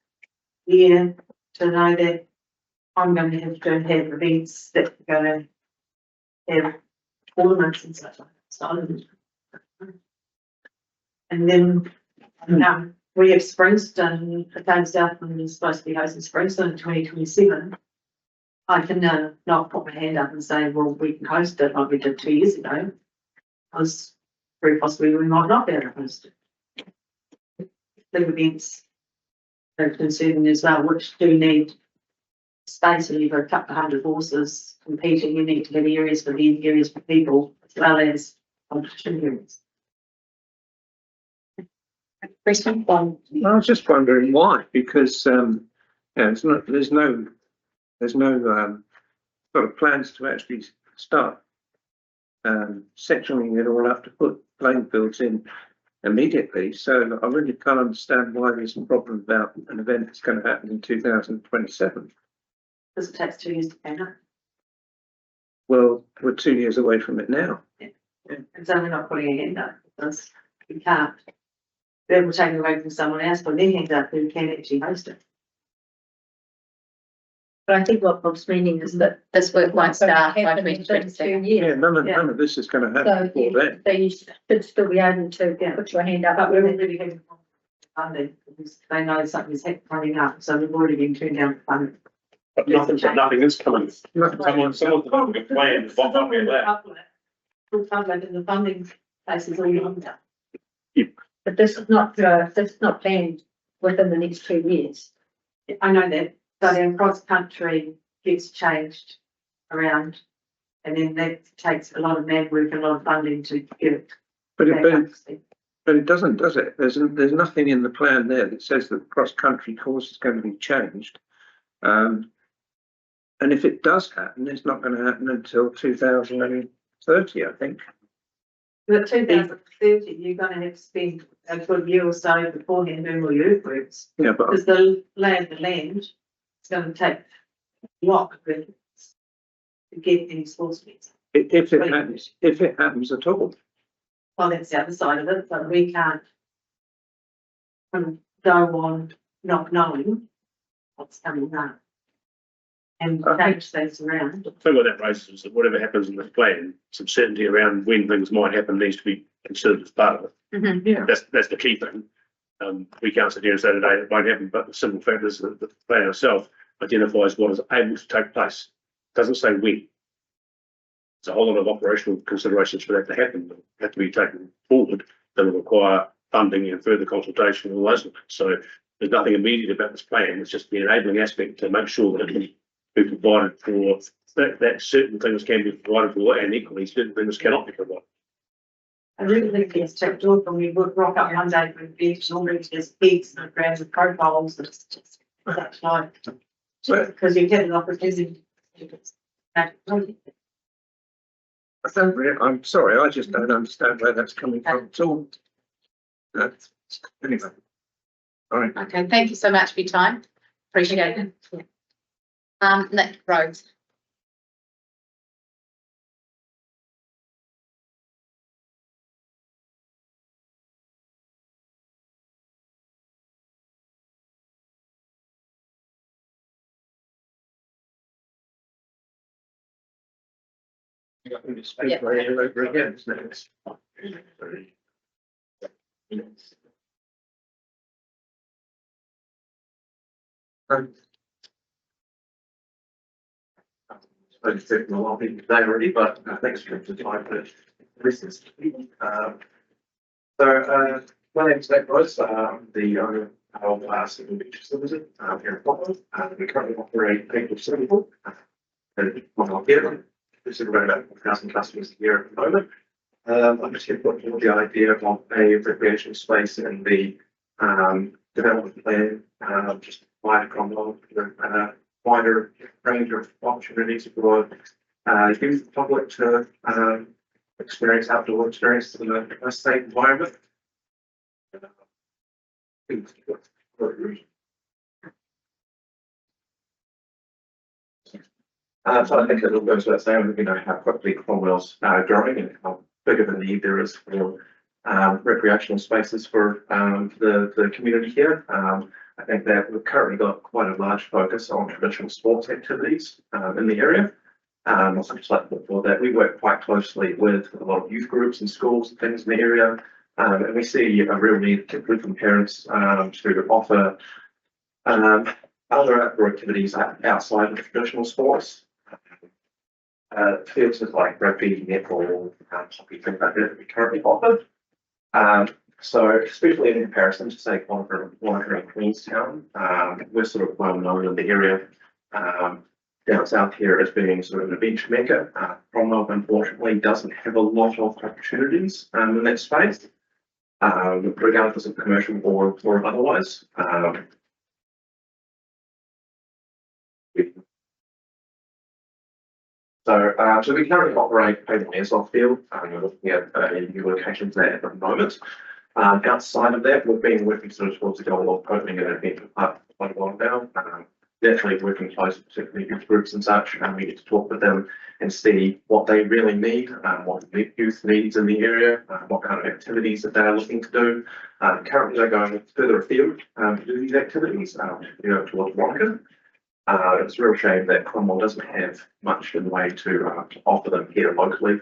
Yeah, to know that I'm going to have events that are going to have tournaments and such like that. And then we have Springston, again, Southland is supposed to be hosting Springston in 2027. I can not put my hand up and say, well, we can host it like we did 2 years ago. Because very possibly we might not be able to host it. Big events are concerning as well, which do need space, and you've got a couple of hundred horses competing. You need to have areas for them, areas for people, as well as competition areas. question. I was just wondering why, because there's no sort of plans to actually start sectioning it all up to put playing fields in immediately. So I really can't understand why there's a problem about an event that's going to happen in 2027. Because it takes 2 years to plan it. Well, we're 2 years away from it now. And so we're not putting a hand up because we can't. Then we're taking away from someone else putting their hand up who can actually host it. But I think what Bob's meaning is that This work won't start by happen in 2027. 2 years. Yeah, none of this is going to happen So before then. you should still be able to put your hand up. But we're already having funding because they know something's coming up. So we've already been turned down for funding. But nothing is coming. Someone's got a plan to bump up in that. Full funding and the funding place is already on that. But this is not planned within the next 2 years. I know that, but in cross country gets changed around, and then that takes a lot of mad work and a lot of funding to get it. But it doesn't, does it? There's nothing in the plan there that says that the cross country course is going to be changed. And if it does happen, it's not going to happen until 2030, I think. But 2030, you're gonna have to spend a good year or so beforehand doing all your earthworks, Yeah, but because the land, it's gonna take a lot of earthworks to get any sports meets. if it happens at all, Well, that's the other side of it, but we can't go on not knowing what's coming up and change things around. I think what that raises is that whatever happens in this plan, some certainty around when things might happen needs to be considered as part of it. Yeah. That's the key thing. We can't sit here and say today it won't happen, but the simple fact is that the plan itself identifies what is able to take place. It doesn't say when. There's a whole lot of operational considerations for that to happen that have to be taken forward that will require funding and further consultation and all those things. So there's nothing immediate about this plan. It's just the enabling aspect to make sure that it can be provided for, that certain things can be provided for and equally certain things cannot be provided. I really think it's checked off when we would rock up one day with beach, all these just pigs and grams of profiles, and it's just such life. Because you get an opportunity. I'm sorry, I just don't understand where that's coming from at all. Anyway. All right. Okay, thank you so much for your time. Appreciate it. Nick Rhodes. Speak over again, isn't it? I've spoken to a lot of people today already, but thanks for the time for listeners. My name is Nick Rhodes, the owner of Civil Beaches Limited here in Cromwell. We currently operate people suitable and Cromwell here. This is around about 1,000 customers a year at the moment. I'm just going to put forward the idea of a recreational space in the development plan, just wider Cromwell, wider range of opportunities for youth and public to experience outdoor experience in a safe environment. So I think it'll go without saying, you know, how quickly Cromwell's growing and how big of a need there is for recreational spaces for the community here. I think that we've currently got quite a large focus on traditional sports activities in the area. Also, just like before that, we work quite closely with a lot of youth groups and schools and things in the area. And we see a real need, particularly from parents, to offer other outdoor activities outside of traditional sports. Fields like rugby, netball, hockey, things like that we currently offer. So especially in comparison to say Wanaka and Queenstown, we're sort of well known in the area down south here as being sort of an beach mecca. Cromwell unfortunately doesn't have a lot of opportunities in that space, regardless of commercial or otherwise. So we currently operate an airsoft field. We're looking at new locations there at the moment. Outside of that, we've been working sort of towards the goal of opening an event park for quite a while now. Definitely working close with particularly youth groups and such, and we get to talk with them and see what they really need, what the youth needs in the area, what kind of activities that they're looking to do. Currently, they're going further afield to do these activities, towards Wanaka. It's a real shame that Cromwell doesn't have much in the way to offer them here locally.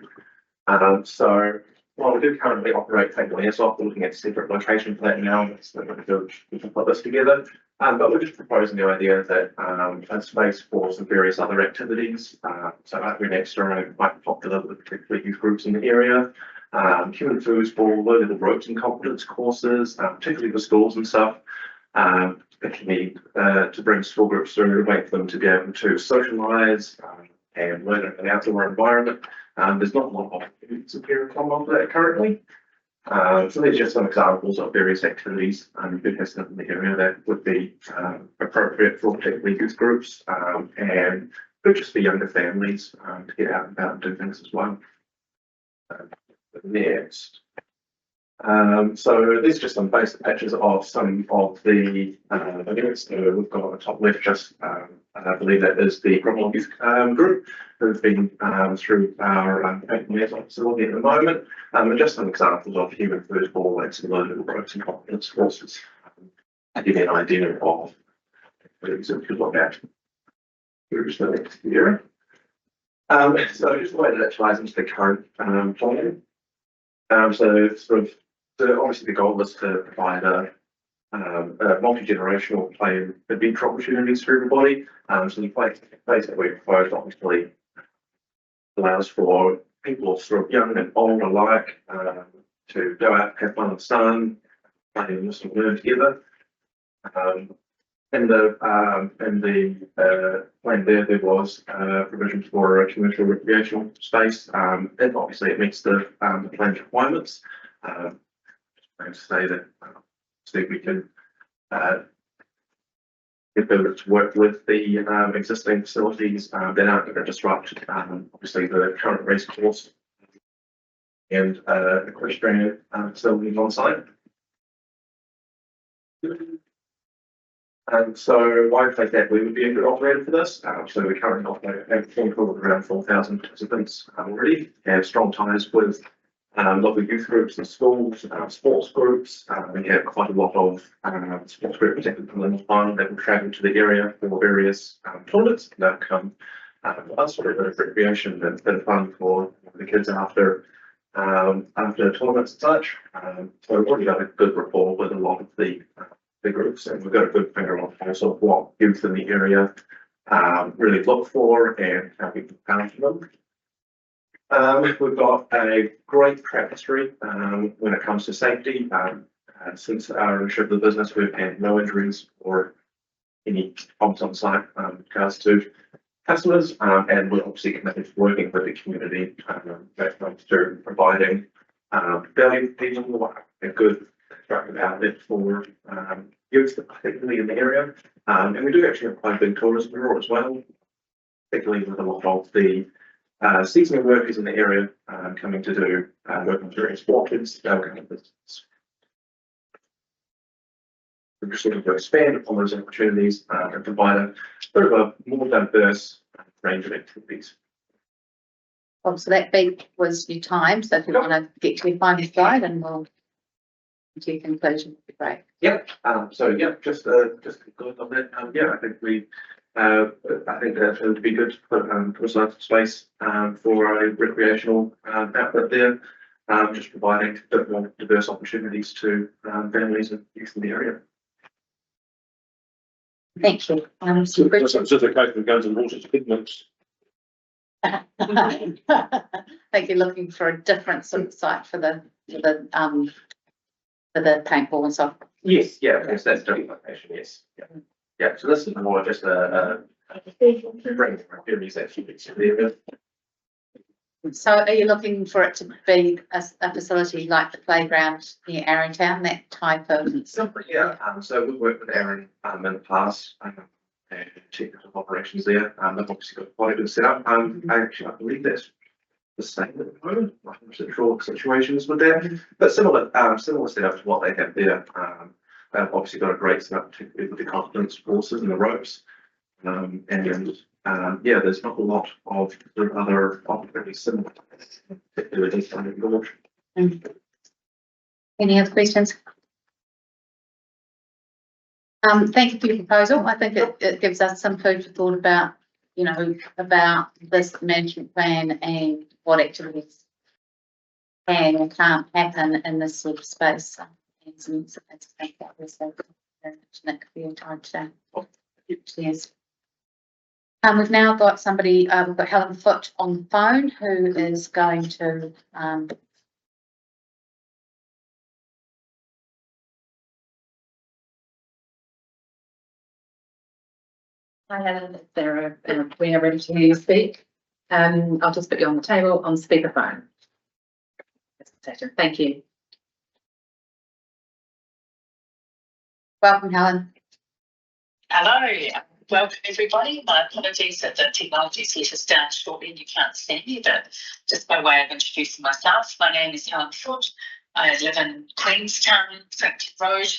So while we do currently operate Table Airsoft, we're looking at a separate location for that now. So we can put this together. But we're just proposing the idea that a space for some various other activities. So Archery Next are quite popular with particularly youth groups in the area. Human foods for low-level ropes and confidence courses, particularly for schools and stuff. Particularly to bring school groups through, wait for them to be able to socialise and learn in an outdoor environment. There's not a lot of opportunities here in Cromwell for that currently. So these are just some examples of various activities you could have in the area that would be appropriate for particularly youth groups and could just be younger families to get out and about and do things as well. Next. So these are just some basic pictures of some of the events. So we've got on the top left just, I believe that is the Cromwell Youth Group who've been through our facility at the moment. And just some examples of human football and some learning ropes and confidence courses to give you an idea of what it could look at. Here's the next year. So just the way that it ties into the current plan. So sort of, so obviously the goal is to provide a multi-generational play and adventure opportunities for everybody. So the place that we proposed obviously allows for people sort of young and old alike to go out, have fun in the sun, play and listen and learn together. In the plan there was provision for a commercial recreational space, and obviously it meets the plan requirements. To say that so we can get them to work with the existing facilities that aren't going to disrupt obviously the current race course and equestrian facilities on site. So why take that we would be a good operator for this? So we currently operate around 4,000 participants already, have strong ties with local youth groups and schools, sports groups. We have quite a lot of sports groups from the time that will travel to the area for various tournaments that come us for a bit of recreation and a bit of fun for the kids after tournaments and such. So we've already got a good rapport with a lot of the groups, and we've got a good finger on the pulse of what youth in the area really look for and how we can pound them. We've got a great track history when it comes to safety. Since our ownership of the business, we've had no injuries or any problems on site with regards to customers, and we're obviously committed to working with the community when it comes to providing value to people, a good constructive outlet for youth, particularly in the area. And we do actually have quite a big tourism bureau as well, particularly with a lot of the seasonal workers in the area coming to do work on various orchards. We're just looking to expand upon those opportunities and provide a bit of a more diverse range of activities. Well, so that big was your time. So if you want to get to your final slide, and we'll to your conclusion, would be great. Yep. So yeah, just conclude on that. Yeah, I think that would be good to put aside space for a recreational outlet there, just providing a bit more diverse opportunities to families and youth in the area. Thank you. So the case of guns and horses pigments. I think you're looking for a different sort of site for the paintball and stuff. Yes, yeah, yes, that's different location. Yes, yeah, yeah. So this is more just a bring activities actually to the area. So are you looking for it to be a facility like the playground near Arrowtown, that type of? Yeah, so we've worked with Aaron in the past and technical operations there. They've obviously got quite a good setup. I believe that's the same at the moment. I'm not sure situations with that, but similar setup to what they have there. They've obviously got a great setup, particularly with the confidence courses and the ropes. Yeah, there's not a lot of the other opportunities similar, particularly this kind of launch. Any other questions? Thank you for your proposal. I think it gives us some food for thought about, about this management plan and what activities can and can't happen in this sort of space. And some thank you also very much, Nick, for your time today. Cheers. We've now got somebody, we've got Helen Foote on the phone who is going to Hi Helen, it's Sarah. We are ready to hear you speak. I'll just put you on the table on speakerphone. Thank you. Welcome, Helen. Hello, welcome everybody. My apologies that the technology's let us down shortly and you can't see me, but just by way of introducing myself, my name is Helen Foote. I live in Queenstown, Frankton Road,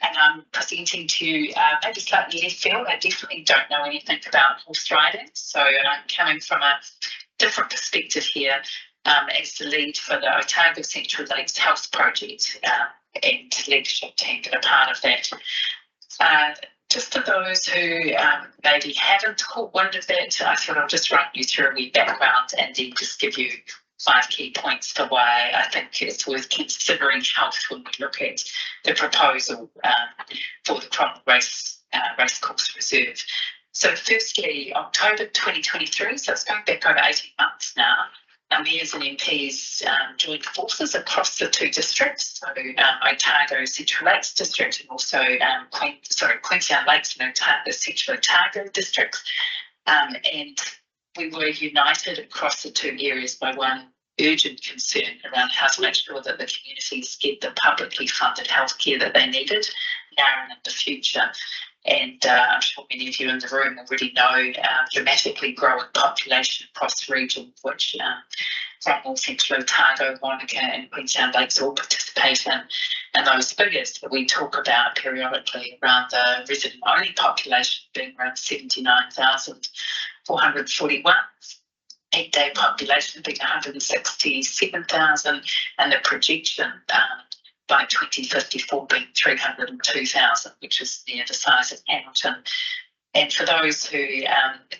and I'm presenting to you maybe slightly left field. I definitely don't know anything about horse riding, so I'm coming from a different perspective here as the lead for the Otago Central Lakes Health Project and leadership team that are part of that. Just for those who maybe haven't caught wind of that, I thought I'll just run you through a wee background and then just give you 5 key points for why I think it's worth considering health when we look at the proposal for the Cromwell Racecourse Reserve. So firstly, October 2023, so it's going back over 18 months now, mayors and MPs joined forces across the 2 districts, so Otago Central Lakes District and also Queenstown Lakes and Otago Central Otago districts, and we were united across the 2 areas by one urgent concern around how to make sure that the communities get the publicly funded healthcare that they needed now and in the future. And I'm sure many of you in the room already know dramatically growing population across the region, which Cromwell, Central Otago, Wanaka and Queenstown Lakes all participate in. And those figures that we talk about periodically around the resident-only population being around 79,441, 8-day population being 167,000, and the projection by 2054 being 302,000, which is near the size of Hamilton. And for those who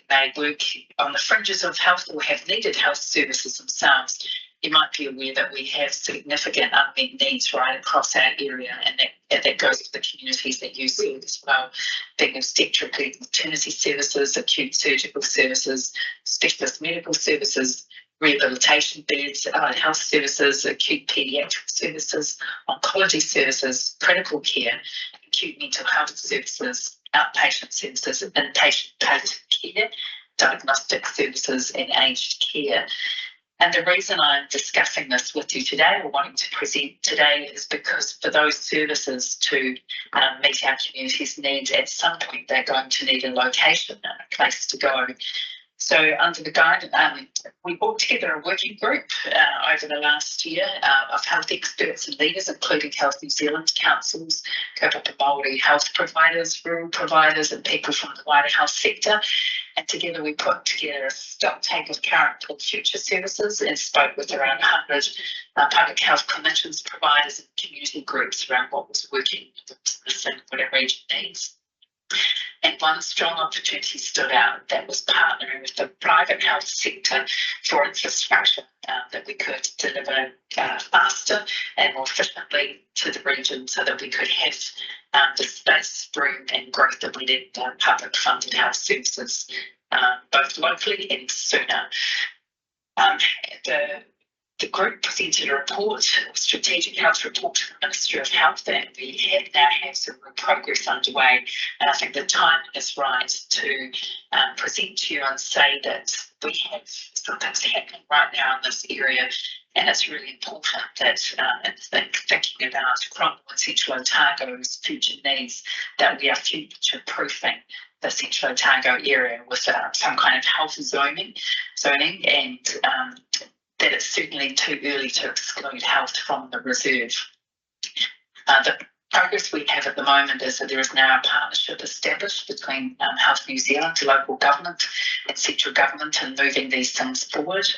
may work on the fringes of health or have needed health services themselves, you might be aware that we have significant unmet needs right across our area, and that goes to the communities that you serve as well, being obstetric and maternity services, acute surgical services, specialist medical services, rehabilitation beds, health services, acute paediatric services, oncology services, critical care, acute mental health services, outpatient services, inpatient palliative care, diagnostic services and aged care. And the reason I'm discussing this with you today, or wanting to present today, is because for those services to meet our community's needs, at some point they're going to need a location and a place to go. So under the guidance, we brought together a working group over the last year of health experts and leaders, including Health New Zealand councils, Kaupapa Māori health providers, rural providers and people from the wider health sector. And together we put together a stock take of current and future services and spoke with around 100 public health clinicians, providers and community groups around what was working and what our region needs. And one strong opportunity stood out, that was partnering with the private health sector for infrastructure that we could deliver faster and more efficiently to the region so that we could have the space, room and growth that we need public funded health services, both locally and sooner. The group presented a report, a strategic health report to the Ministry of Health, and we now have some real progress underway. And I think the time is right to present to you and say that we have some things happening right now in this area, and it's really important that thinking about Cromwell and Central Otago's future needs, that we are future-proofing the Central Otago area with some kind of health zoning, and that it's certainly too early to exclude health from the reserve. The progress we have at the moment is that there is now a partnership established between Health New Zealand, local government and central government in moving these things forward.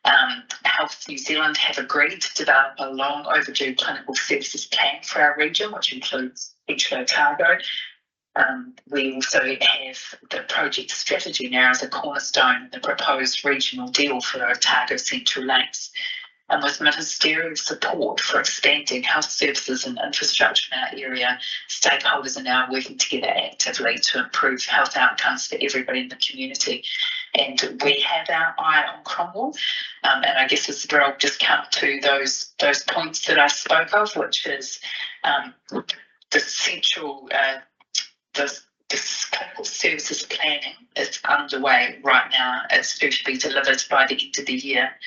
Health New Zealand have agreed to develop a long overdue clinical services plan for our region, which includes Central Otago. We also have the project strategy now as a cornerstone, the proposed regional deal for Otago Central Lakes, and with ministerial support for expanding health services and infrastructure in our area, stakeholders are now working together actively to improve health outcomes for everybody in the community. And we have our eye on Cromwell, and I guess this is where I'll just come to those points that I spoke of, which is the central this clinical services planning is underway right now. It's due to be delivered by the end of the year.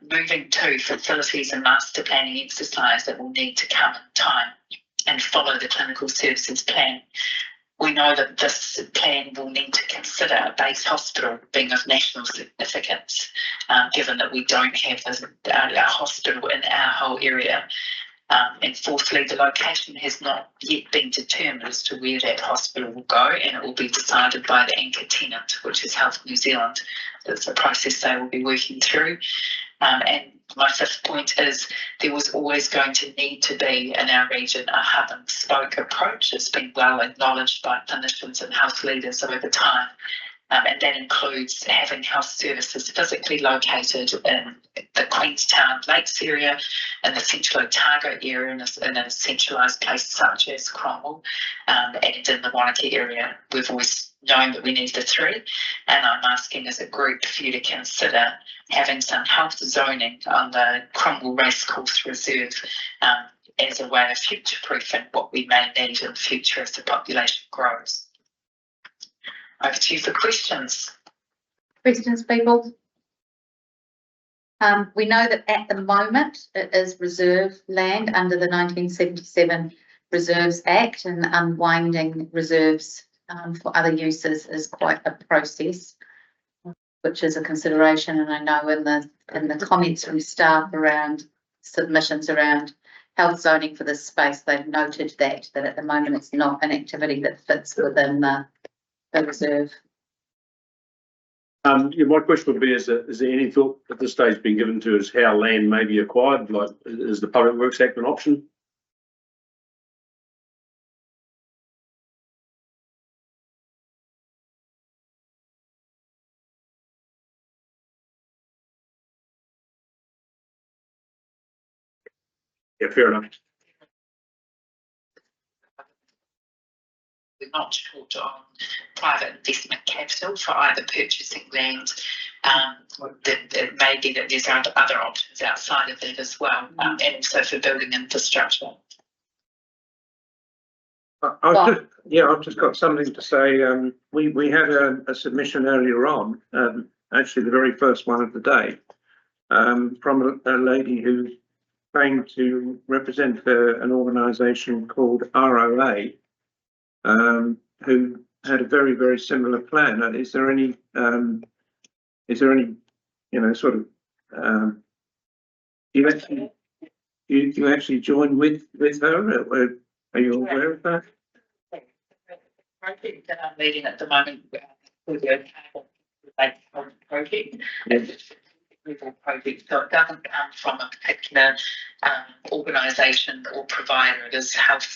Moving to facilities and master planning exercise that will need to come in time. and follow the clinical services plan. We know that this plan will need to consider a base hospital being of national significance, given that we don't have a hospital in our whole area. And fourthly, the location has not yet been determined as to where that hospital will go, and it will be decided by the anchor tenant, which is Health New Zealand. That's a process they will be working through. And my fifth point is there was always going to need to be in our region a hub and spoke approach. It's been well acknowledged by clinicians and health leaders over time. And that includes having health services physically located in the Queenstown Lakes area, in the Central Otago area, in a centralised place such as Cromwell, and in the Wanaka area. We've always known that we need the three, and I'm asking as a group for you to consider having some health zoning on the Cromwell Racecourse Reserve as a way of future-proofing what we may need in the future as the population grows. Over to you for questions. Questions, people? We know that at the moment it is reserve land under the 1977 Reserves Act, and unwinding reserves for other uses is quite a process, which is a consideration. And I know in the comments from staff around submissions around health zoning for this space, they've noted that at the moment it's not an activity that fits within the reserve. Yeah, my question would be, is there any thought at this stage being given to as how land may be acquired? Like, is the Public Works Act an option? Yeah, fair enough. We're not short on private investment capital for either purchasing land. It may be that there's other options outside of that as well, and also for building infrastructure. I've just got something to say. We had a submission earlier on, actually the very first one of the day, from a lady who came to represent an organisation called ROA, who had a very, very similar plan. Is there any, sort of, do you actually join with her? Are you aware of that? The project that I'm leading at the moment with the project. Yes. Project, so it doesn't come from a particular organisation or provider. It is health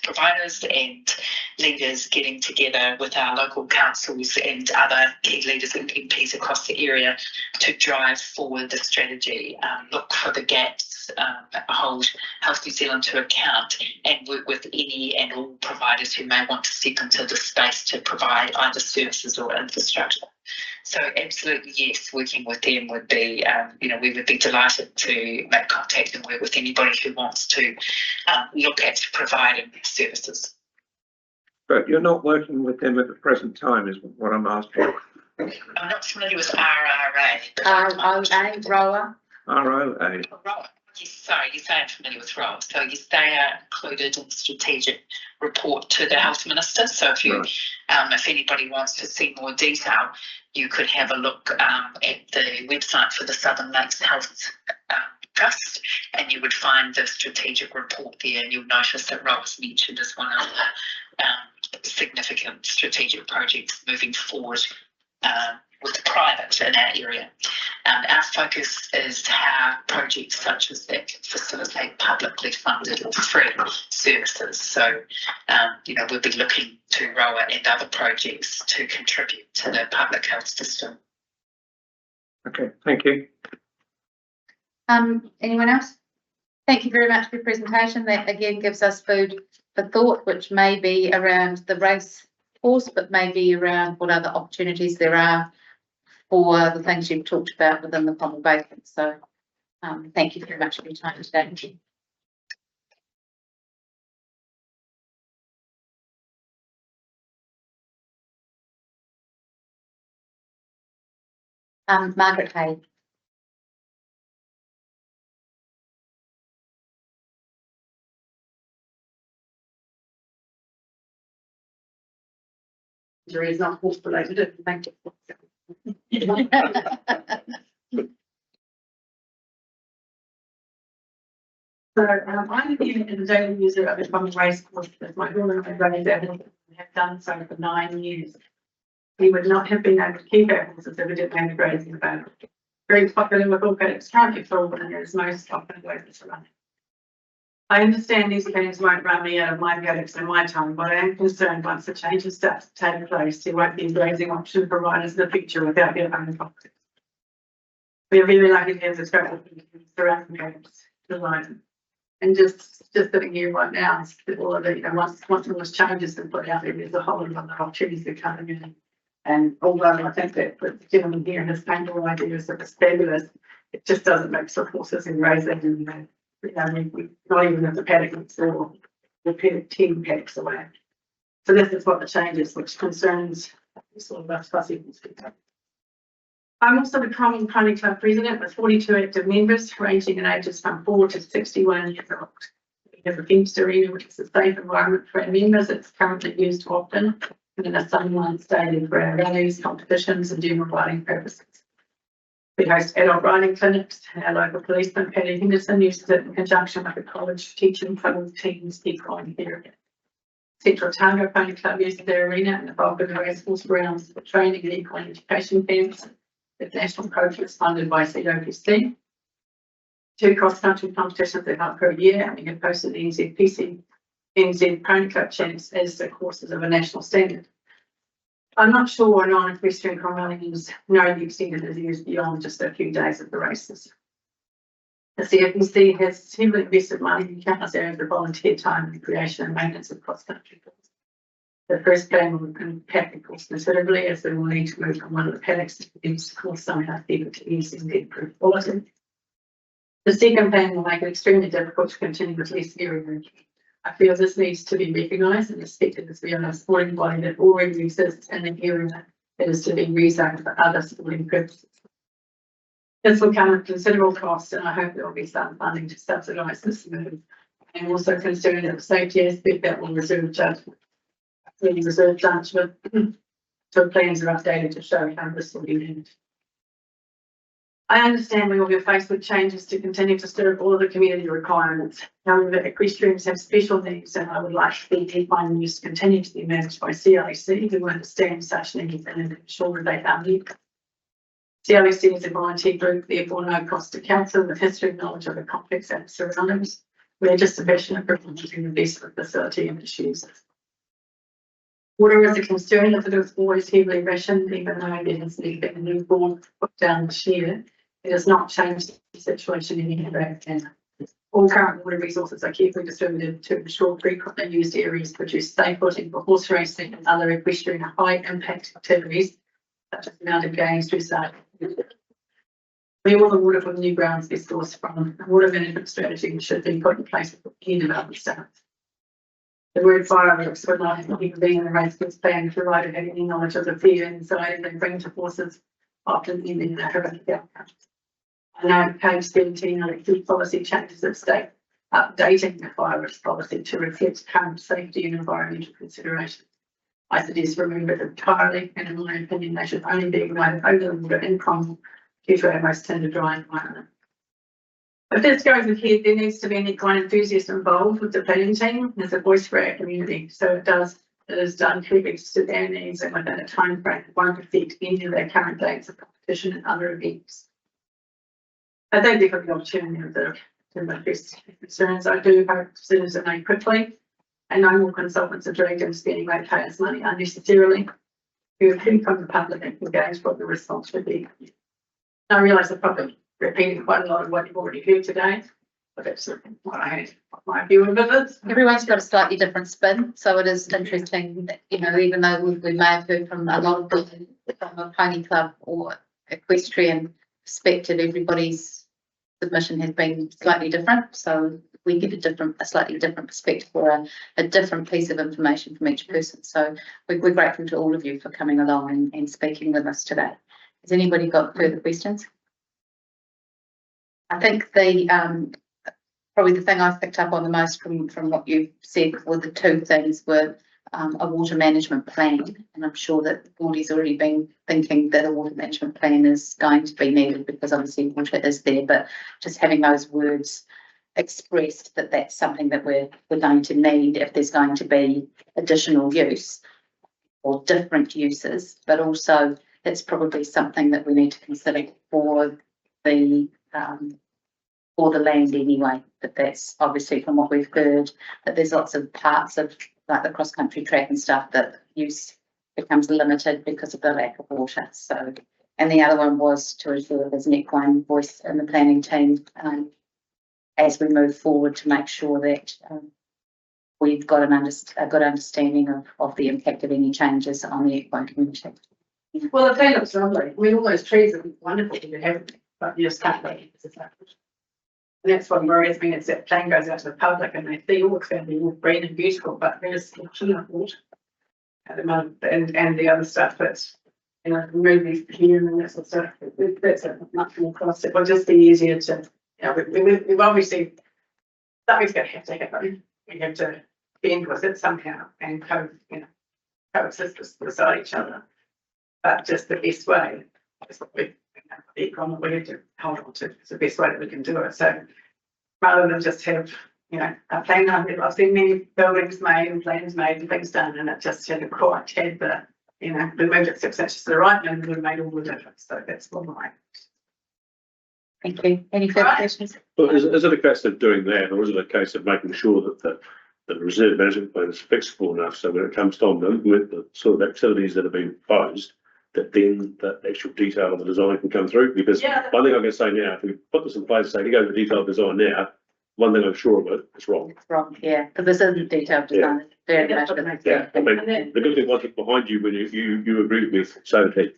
providers and leaders getting together with our local councils and other key leaders and MPs across the area to drive forward the strategy, look for the gaps, hold Health New Zealand to account, and work with any and all providers who may want to step into the space to provide either services or infrastructure. So absolutely, yes, working with them would be, we would be delighted to make contact and work with anybody who wants to look at providing services. But you're not working with them at the present time, is what I'm asking. I'm not familiar with RRA. ROA. ROA. Yes, sorry, you say I'm familiar with ROA. So yes, they are included in the strategic report to the Health Minister. So if you, if anybody wants to see more detail, you could have a look at the website for the Southern Lakes Health Trust, and you would find the strategic report there, and you'll notice that ROA is mentioned as one of the significant strategic projects moving forward with private in our area. Our focus is how projects such as that can facilitate publicly funded or free services. So, we'll be looking to ROA and other projects to contribute to the public health system. Okay, thank you. Anyone else? Thank you very much for your presentation. That again gives us food for thought, which may be around the race course, but maybe around what other opportunities there are for the things you've talked about within the Cromwell Basin. So thank you very much for your time today. Margaret Hay. injury is not horse related. Thank you. So I'm here as a daily user of the common race course with my daughter and running and have done so for 9 years. We would not have been able to keep our horses if we didn't have the grazing available. Very popular with all paddocks currently full and there's most often ways to run. I understand these things won't run me out of my paddocks in my time, but I am concerned once the changes start to take place, there won't be grazing option providers in the future without their own pockets. We are very lucky to have this great surrounding paddocks provided. And just sitting here right now, it's all of it, once all those changes are put out there, there's a whole lot of other opportunities that are coming in. And although I think that the gentleman here has painful ideas that it's fabulous, it just doesn't make for horses and grazing and we not even at the paddocks or the 10 paddocks away. So this is what the changes, which concerns sort of us fussy people. I'm also the Cromwell Pony Club president with 42 active members ranging in ages from 4 to 61 years old. We have a fenced arena which is a safe environment for our members. It's currently used often and in a sunline stadium for our rallies, competitions and general riding purposes. We host adult riding clinics. Our local policeman Paddy Henderson uses it in conjunction with the college teaching funnel teams equine area. Central Otago Pony Club uses their arena and the bulk of the racehorse grounds for training and equine education camps. The national coach is funded by COPC. 2 cross-country competitions are held per year, and we have posted the NZ Pony Club champs as the courses of a national standard. I'm not sure non-equestrian Cromwellians know the extent it is used beyond just a few days of the races. The COPC has heavily invested money in countless areas of volunteer time in the creation and maintenance of cross-country courses. The first plan will impact the course considerably as they will need to move from one of the paddocks to use the course somehow deeper to ease and improve quality. The second plan will make it extremely difficult to continue with less area. I feel this needs to be recognised and respected as we are a sporting body that already exists in an area that is to be rezoned for other sporting purposes. This will come at considerable cost and I hope there will be some funding to subsidise this move. I'm also concerned that the safety aspect that will reserve judgment. Reserve judgment so plans are updated to show how this will be managed. I understand we will be faced with changes to continue to serve all of the community requirements. However, equestrians have special needs and I would like the equine use to continue to be managed by CLEC who understand such needs and ensure that they are met. CLEC is a volunteer group, therefore no cost to council with history and knowledge of the complex and surroundings. We are just a passionate group wanting the best for the facility and its users. Water is a concern as it is always heavily rationed, even though there has been a newborn put down this year. It has not changed the situation in any manner. All current water resources are carefully distributed to ensure frequently used areas produce safe footing for horse racing and other equestrian high impact activities, such as mounted games, dressage. Where will the water from new grounds be sourced from? A water management strategy should be put in place before any development starts. The word fireworks would not have even been in the race course plan provided had any knowledge of the fear inside and they bring to horses, often ending in a horrific outcome. I know page 17 elected policy changes at state, updating the fireworks policy to reflect current safety and environmental considerations. I suggest remove it entirely, and in my opinion, they should only be ignited over the water in Cromwell due to our most tender dry environment. If this goes ahead, there needs to be an equine enthusiast involved with the planning team as a voice for our community. So it is done clearly to their needs and within a time frame that won't affect any of their current dates of competition and other events. I thank you for the opportunity to address concerns. I do hope decisions are made quickly and no more consultants are dragged into spending ratepayers' money unnecessarily. We would hear from the public and engage what the response would be. I realise I've probably repeated quite a lot of what you've already heard today, but that's what I had, my view of it is. Everyone's got a slightly different spin, so it is interesting that, even though we may have heard from a lot of people from a pony club or equestrian perspective, everybody's submission has been slightly different. So we get a slightly different perspective or a different piece of information from each person. So we're grateful to all of you for coming along and speaking with us today. Has anybody got further questions? I think probably the thing I've picked up on the most from what you said were the two things were a water management plan, and I'm sure that the board's already been thinking that a water management plan is going to be needed because obviously water is there, but just having those words expressed that that's something that we're going to need if there's going to be additional use or different uses, but also it's probably something that we need to consider for the land anyway, that's obviously from what we've heard, that there's lots of parts of like the cross-country track and stuff that use becomes limited because of the lack of water. So, and the other one was to ensure there's an equine voice in the planning team as we move forward to make sure that we've got a good understanding of the impact of any changes on the equine community. Well, the plan looks lovely. I mean, all those trees are wonderful to have, but you just can't wait. And that's what worries me, is that plan goes out to the public and they see all it's going to be all green and beautiful, but there's not enough water at the moment, and the other stuff that's, you know, moving here and that sort of stuff. That's a much more cost. It will just be easier to, you know, we've obviously, something's going to have to happen. We have to bend with it somehow and coexist beside each other. But just the best way is what we have to hold on to. It's the best way that we can do it. So rather than just have, you know, a plan, I've seen many buildings made and plans made and things done, and it just had quite had the, you know, we moved it 6 inches to the right and we made all the difference. So that's what my. Thank you. Any further questions? Well, is it a case of doing that, or is it a case of making sure that the reserve management plan is flexible enough so when it comes time to implement the sort of activities that have been proposed, that then the actual detail of the design can come through? Because one thing I can say now, if we put this in place, say, to go to the detailed design now, one thing I'm sure of it, it's wrong. It's wrong, yeah, because this isn't detailed design. It's very much. Yeah, I mean, the good thing was that behind you when you agreed with me, so did he.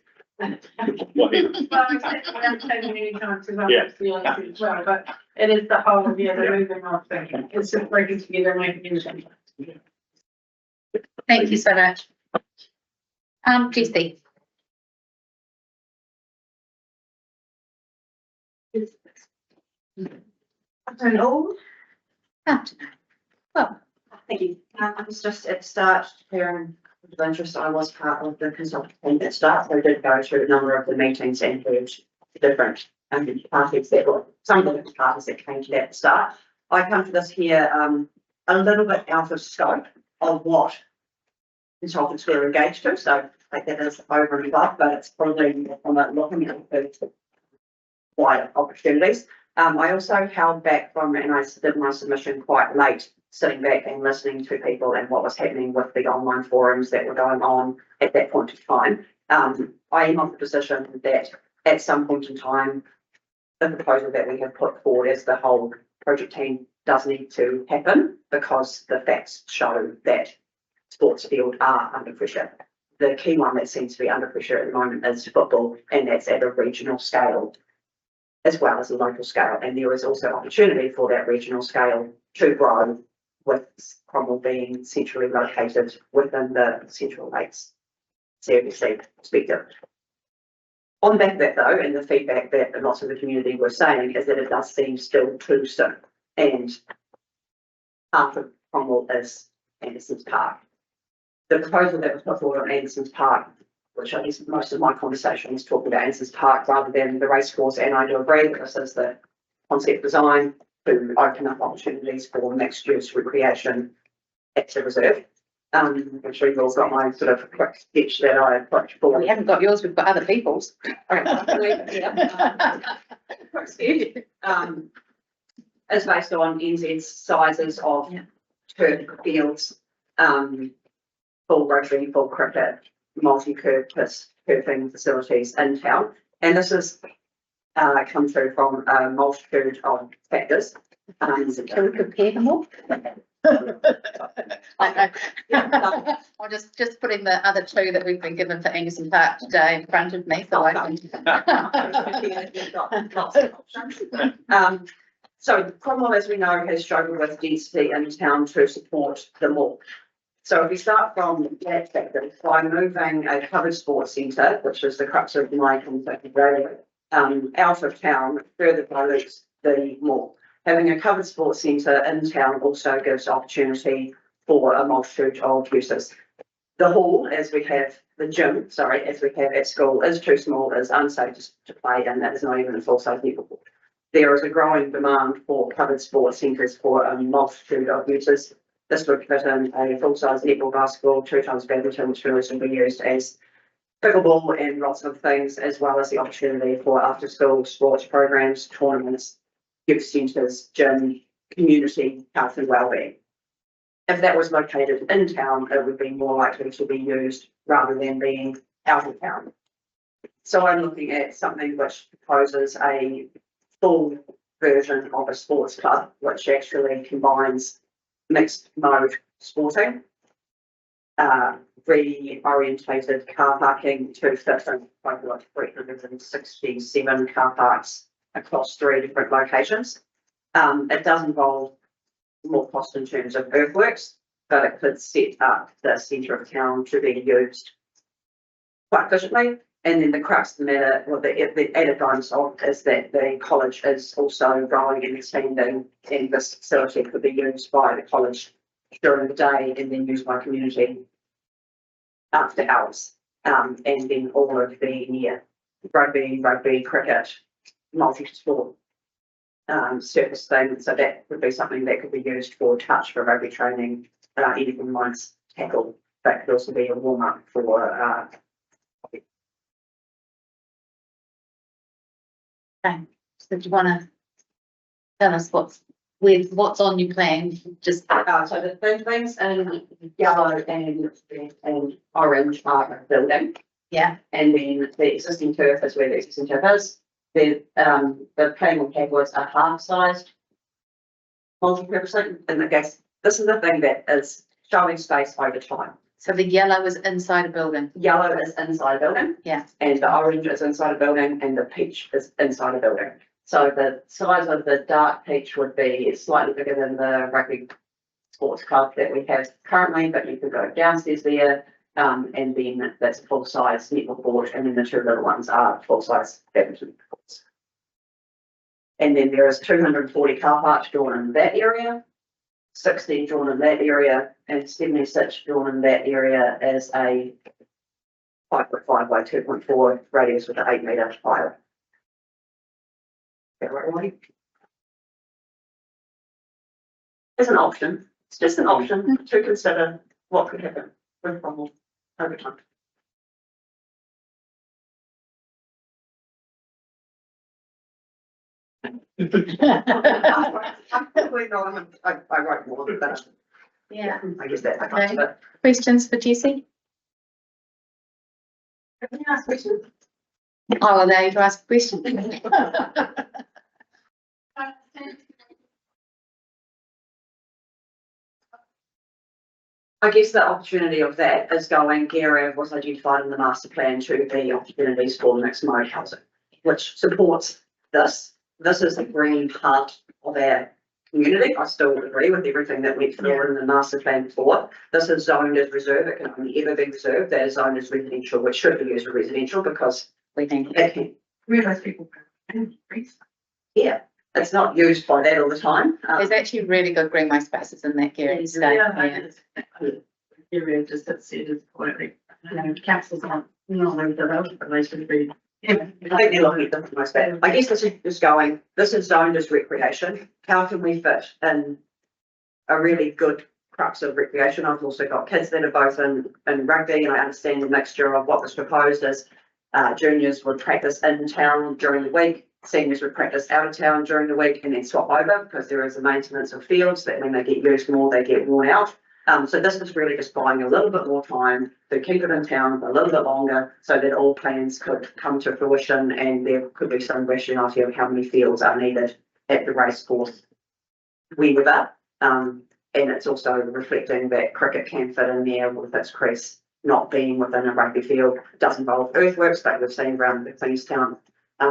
Well, I've taken many times because I'm actually on it as well, but it is the whole of the moving on thing. It's just breaking together and making it. Thank you so much. Jessie. Afternoon all. Afternoon. Well, Thank you. I was just at the start hearing with interest. I was part of the consultative team at the start, so I did go through a number of the meetings and heard different parties that were, some of the parties that came to that at the start. I come to this here a little bit out of scope of what consultants were engaged to, so I think that is over and above, but it's probably from a looking at the wider opportunities. I also held back from, and I did my submission quite late, sitting back and listening to people and what was happening with the online forums that were going on at that point of time. I am of the position that at some point in time, the proposal that we have put forward as the whole project team does need to happen because the facts show that sports field are under pressure. The key one that seems to be under pressure at the moment is football, and that's at a regional scale as well as a local scale. And there is also opportunity for that regional scale to grow, with Cromwell being centrally located within the Central Lakes CFC perspective. On the back of that though, and the feedback that lots of the community were saying is that it does seem still too soon. And after Cromwell is Anderson's Park. The proposal that was put forward on Anderson's Park, which I guess most of my conversation was talking about Anderson's Park rather than the racecourse, and I do agree that this is the concept design to open up opportunities for mixed use recreation at the reserve. I'm sure you've all got my sort of quick sketch that I put forward. we haven't got yours, we've got other people's. Is based on NZ's sizes of turf fields, full rotary, full cricket, multi-purpose turfing facilities in town. And this is come through from a multitude of factors. Can we compare them all? I'm just putting the other two that we've been given for Anderson Park today in front of me, so I can. So Cromwell, as we know, has struggled with density in town to support the mall. So if we start from that factor, by moving a covered sports centre, which is the crux of my conversation, out of town, further dilutes the mall. Having a covered sports centre in town also gives opportunity for a multitude of uses. The hall, as we have the gym, sorry, as we have at school, is too small, is unsafe to play in. That is not even a full-size netball court. There is a growing demand for covered sports centres for a multitude of uses. This would fit in a full-size netball, basketball, 2 times badminton, which really should be used as pickleball and lots of things, as well as the opportunity for after-school sports programs, tournaments, youth centres, gym, community health and wellbeing. If that was located in town, it would be more likely to be used rather than being out of town. So I'm looking at something which proposes a full version of a sports club, which actually combines mixed mode sporting, reorientated car parking to fit in over 367 car parks across 3 different locations. It does involve more cost in terms of earthworks, but it could set up the centre of town to be used quite efficiently. And then the crux of the matter, well, the added bonus of is that the college is also growing and expanding, and this facility could be used by the college during the day and then used by community after hours. And then all of the rugby, cricket, multi-sport service thing. So that would be something that could be used for touch, for rugby training, anything minus tackle. That could also be a warm up for Okay, so do you want to tell us what's on your plan? Just so the things in yellow and orange are a building. Yeah. And then the existing turf is where the existing turf is. The playing on pavers are half-sized multi-purpose, and I guess this is the thing that is showing space over time. So the yellow is inside a building. Yellow is inside a building. Yeah. And the orange is inside a building, and the peach is inside a building. So the size of the dark peach would be slightly bigger than the rugby sports club that we have currently, but you could go downstairs there. And then that's a full-size netball court, and then the 2 little ones are full-size badminton courts. And then there is 240 car parks drawn in that area, 16 drawn in that area, and 76 drawn in that area as a 5.5 by 2.4 radius with an 8 metre aisle. Is that right, Rory? It's an option. It's just an option to consider what could happen with Cromwell over time. I wrote more than that. Yeah. I guess that. Okay. Questions for Jessie? Can I ask questions? I'll allow you to ask a question. I guess the opportunity of that is going, area was identified in the master plan to be opportunities for mixed mode housing, which supports this. This is the green heart of our community. I still agree with everything that went through in the master plan before. This is zoned as reserve. It can only ever be reserved. That is zoned as residential, which should be used for residential because we think it can. Realise people. Yeah, it's not used by that all the time. there's actually really good greenway spaces in that area. Area just that said is quietly, councils aren't developed, but they should be. I think they're looking at different ways back. I guess this is going, this is zoned as recreation. How can we fit in a really good crux of recreation? I've also got kids that are both in rugby, and I understand the mixture of what was proposed is juniors would practice in town during the week, seniors would practice out of town during the week and then swap over because there is a maintenance of fields that when they get used more, they get worn out. So this is really just buying a little bit more time to keep it in town a little bit longer so that all plans could come to fruition and there could be some rationality of how many fields are needed at the racecourse whenever. And it's also reflecting that cricket can fit in there with its crease not being within a rugby field. It does involve earthworks, but we've seen around the Queenstown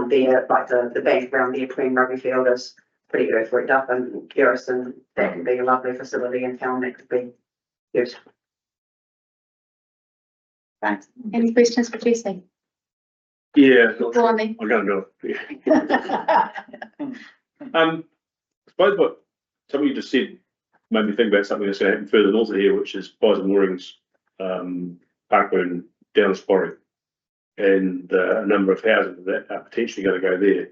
there, like the bank around the Queen rugby field is pretty earthworked up, and Garrison, that can be a lovely facility in town that could be used. Right. Any questions for Jessie? Yeah. Go on then. I'm going to do it. I suppose what something you just said made me think about something that's going to happen further north of here, which is Bison Moorings Parkburn, Dallas Quarry, and a number of houses that are potentially going to go there.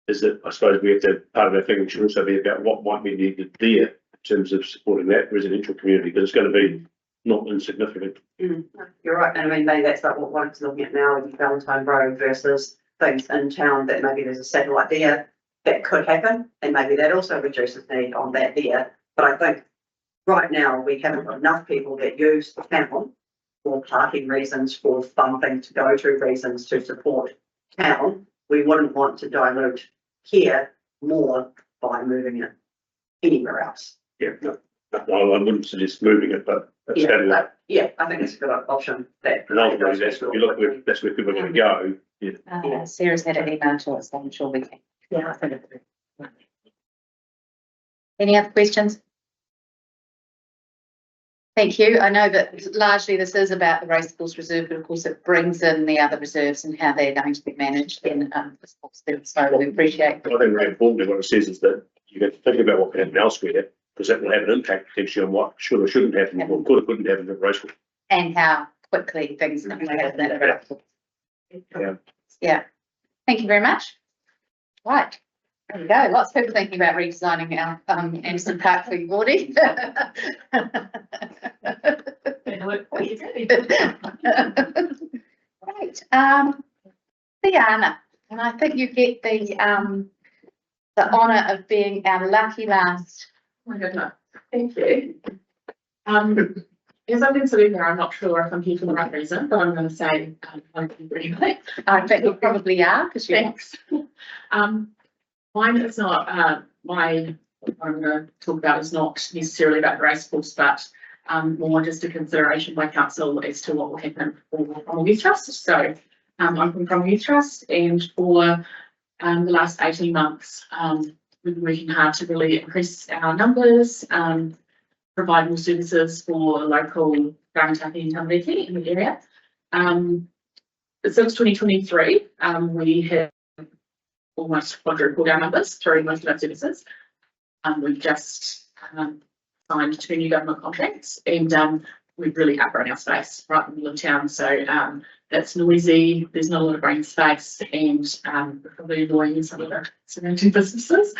Is that I suppose we have to, part of our thinking should also be about what might be needed there in terms of supporting that residential community, because it's going to be not insignificant. You're right, and I mean, maybe that's like what one's looking at now with Valentine Road versus things in town that maybe there's a satellite there that could happen, and maybe that also reduces need on that there. But I think right now we haven't got enough people that use the town for parking reasons, for fun things to go to reasons to support town. We wouldn't want to dilute here more by moving it anywhere else. Yeah, no, I wouldn't suggest moving it, but that's Yeah, how to, but, yeah, I think it's a good option that. and ultimately that's, if you look where, that's where people are going to go. Yeah. Sarah's had an email to us, so I'm sure we can. Yeah, I think it's. Any other questions? Thank you. I know that largely this is about the racecourse reserve, but of course it brings in the other reserves and how they're going to be managed in the sports field. So we appreciate. I think very importantly what it says is that you have to think about what can happen elsewhere, because that will have an impact potentially on what should or shouldn't happen, or could or couldn't happen at racecourse. And how quickly things can happen. Yeah. Yeah. Thank you very much. Right. There we go. Lots of people thinking about redesigning our Anderson Park for you, Gordy. Right. Diana, and I think you get the honour of being our lucky last. Oh my goodness, thank you. As I've been sitting there, I'm not sure if I'm here for the right reason, but I'm going to say thank you anyway. I think you probably are, because you're. Thanks. Mine is not what I'm going to talk about is not necessarily about the racecourse, but more just a consideration by council as to what will happen for Cromwell Youth Trust. So I'm from Cromwell Youth Trust, and for the last 18 months, we've been working hard to really increase our numbers, provide more services for local Rangatahi and Tamariki in the area. Since 2023, we have almost quadrupled our numbers through most of our services. We've just signed 2 new government contracts, and we've really outgrown our space right in the middle of town. So it's noisy, there's not a lot of green space, and probably annoying some of the surrounding businesses.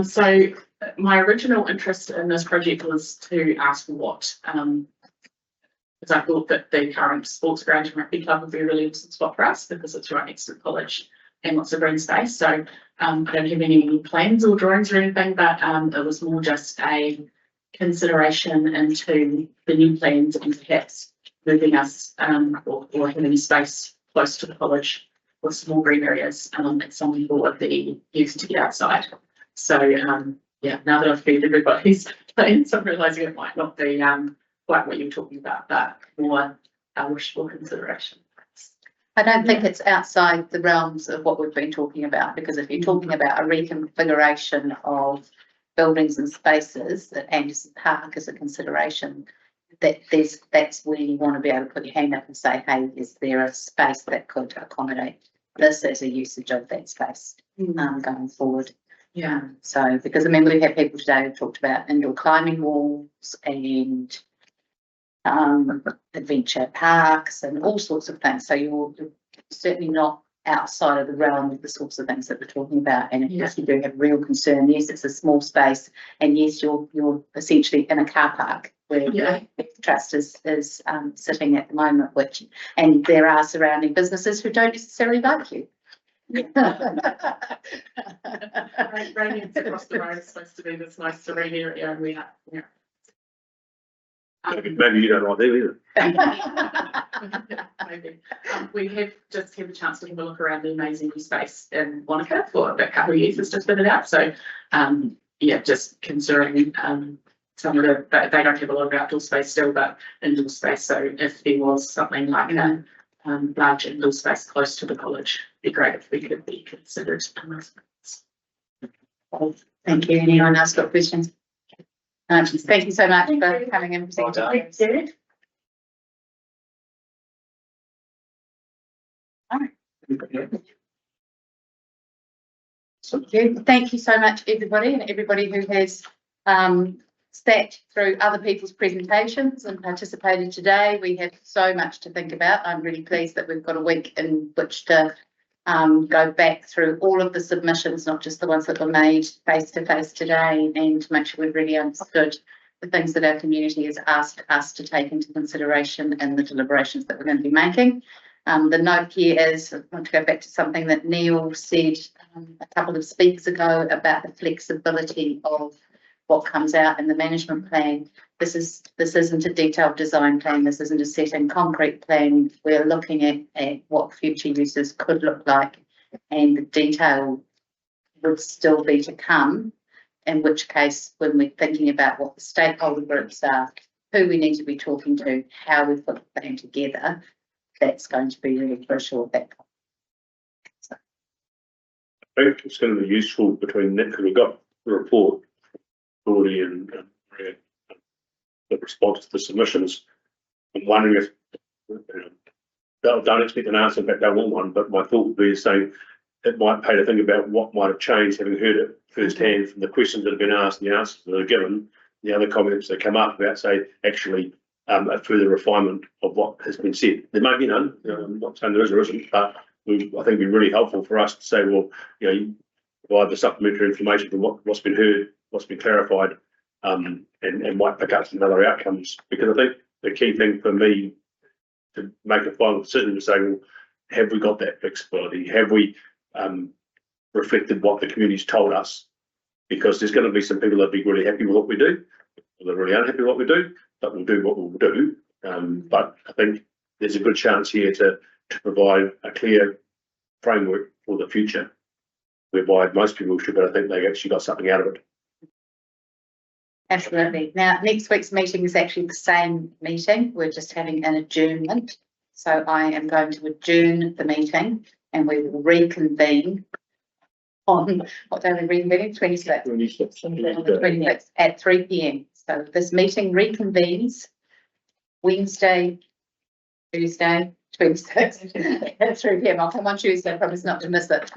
So my original interest in this project was to ask what, because I thought that the current sports ground and rugby club would be a really interesting spot for us because it's right next to the college and lots of green space. So I don't have any plans or drawings or anything, but it was more just a consideration into the new plans and perhaps moving us or having space close to the college with small green areas at some for the youth to get outside. So yeah, now that I've heard everybody's plans, I'm realising it might not be quite what you're talking about, but more wishful consideration. I don't think it's outside the realms of what we've been talking about, because if you're talking about a reconfiguration of buildings and spaces, that Anderson Park is a consideration, that's where you want to be able to put your hand up and say, hey, is there a space that could accommodate this as a usage of that space going forward? Yeah. So, because I mean, we've had people today who talked about indoor climbing walls and adventure parks and all sorts of things. So you're certainly not outside of the realm of the sorts of things that we're talking about. And if you do have real concern, yes, it's a small space, and yes, you're essentially in a car park where the trust is sitting at the moment, and there are surrounding businesses who don't necessarily like you. Radiance across the road is supposed to be this nice serene area, and we are. Maybe you don't like them either. Maybe. We have just had the chance to have a look around the amazing new space in Wanaka for a couple of years. It's just fitted out. So, yeah, just considering some of the, they don't have a lot of outdoor space still, but indoor space. So if there was something like a large indoor space close to the college, it'd be great if we could be considered. Thank you. Anyone else got questions? Thank you so much for coming and presenting. Thank you so much, everybody, and everybody who has sat through other people's presentations and participated today. We have so much to think about. I'm really pleased that we've got a week in which to go back through all of the submissions, not just the ones that were made face to face today, and to make sure we've really understood the things that our community has asked us to take into consideration in the deliberations that we're going to be making. The note here is, I want to go back to something that Neil said a couple of speaks ago about the flexibility of what comes out in the management plan. This isn't a detailed design plan. This isn't a set in concrete plan. We're looking at what future uses could look like, and the detail would still be to come. In which case, when we're thinking about what the stakeholder groups are, who we need to be talking to, how we put the plan together, that's going to be really crucial at that point. So. I think it's going to be useful between that, because we've got the report already and the response to the submissions. I'm wondering if don't expect an answer, in fact, don't want one, but my thought would be saying it might pay to think about what might have changed, having heard it firsthand from the questions that have been asked and the answers that are given, the other comments that come up about, say, actually a further refinement of what has been said. There may be none, I'm not saying there is or isn't, but I think it'd be really helpful for us to say, well, you provide the supplementary information from what's been heard, what's been clarified, and might pick up some other outcomes. Because I think the key thing for me to make a final decision is saying, well, have we got that flexibility? Have we reflected what the community's told us? Because there's going to be some people that'll be really happy with what we do, or they're really unhappy with what we do, but we'll do what we'll do. But I think there's a good chance here to provide a clear framework for the future, whereby most people should, but I think they actually got something out of it. Absolutely. Now, next week's meeting is actually the same meeting. We're just having an adjournment. So I am going to adjourn the meeting, and we will reconvene on, what day are we reconvening? 26th. 26th at 3 p.m. So this meeting reconvenes Wednesday, Tuesday, 26th at 3 p.m. I'll come on Tuesday, I promise not to miss it.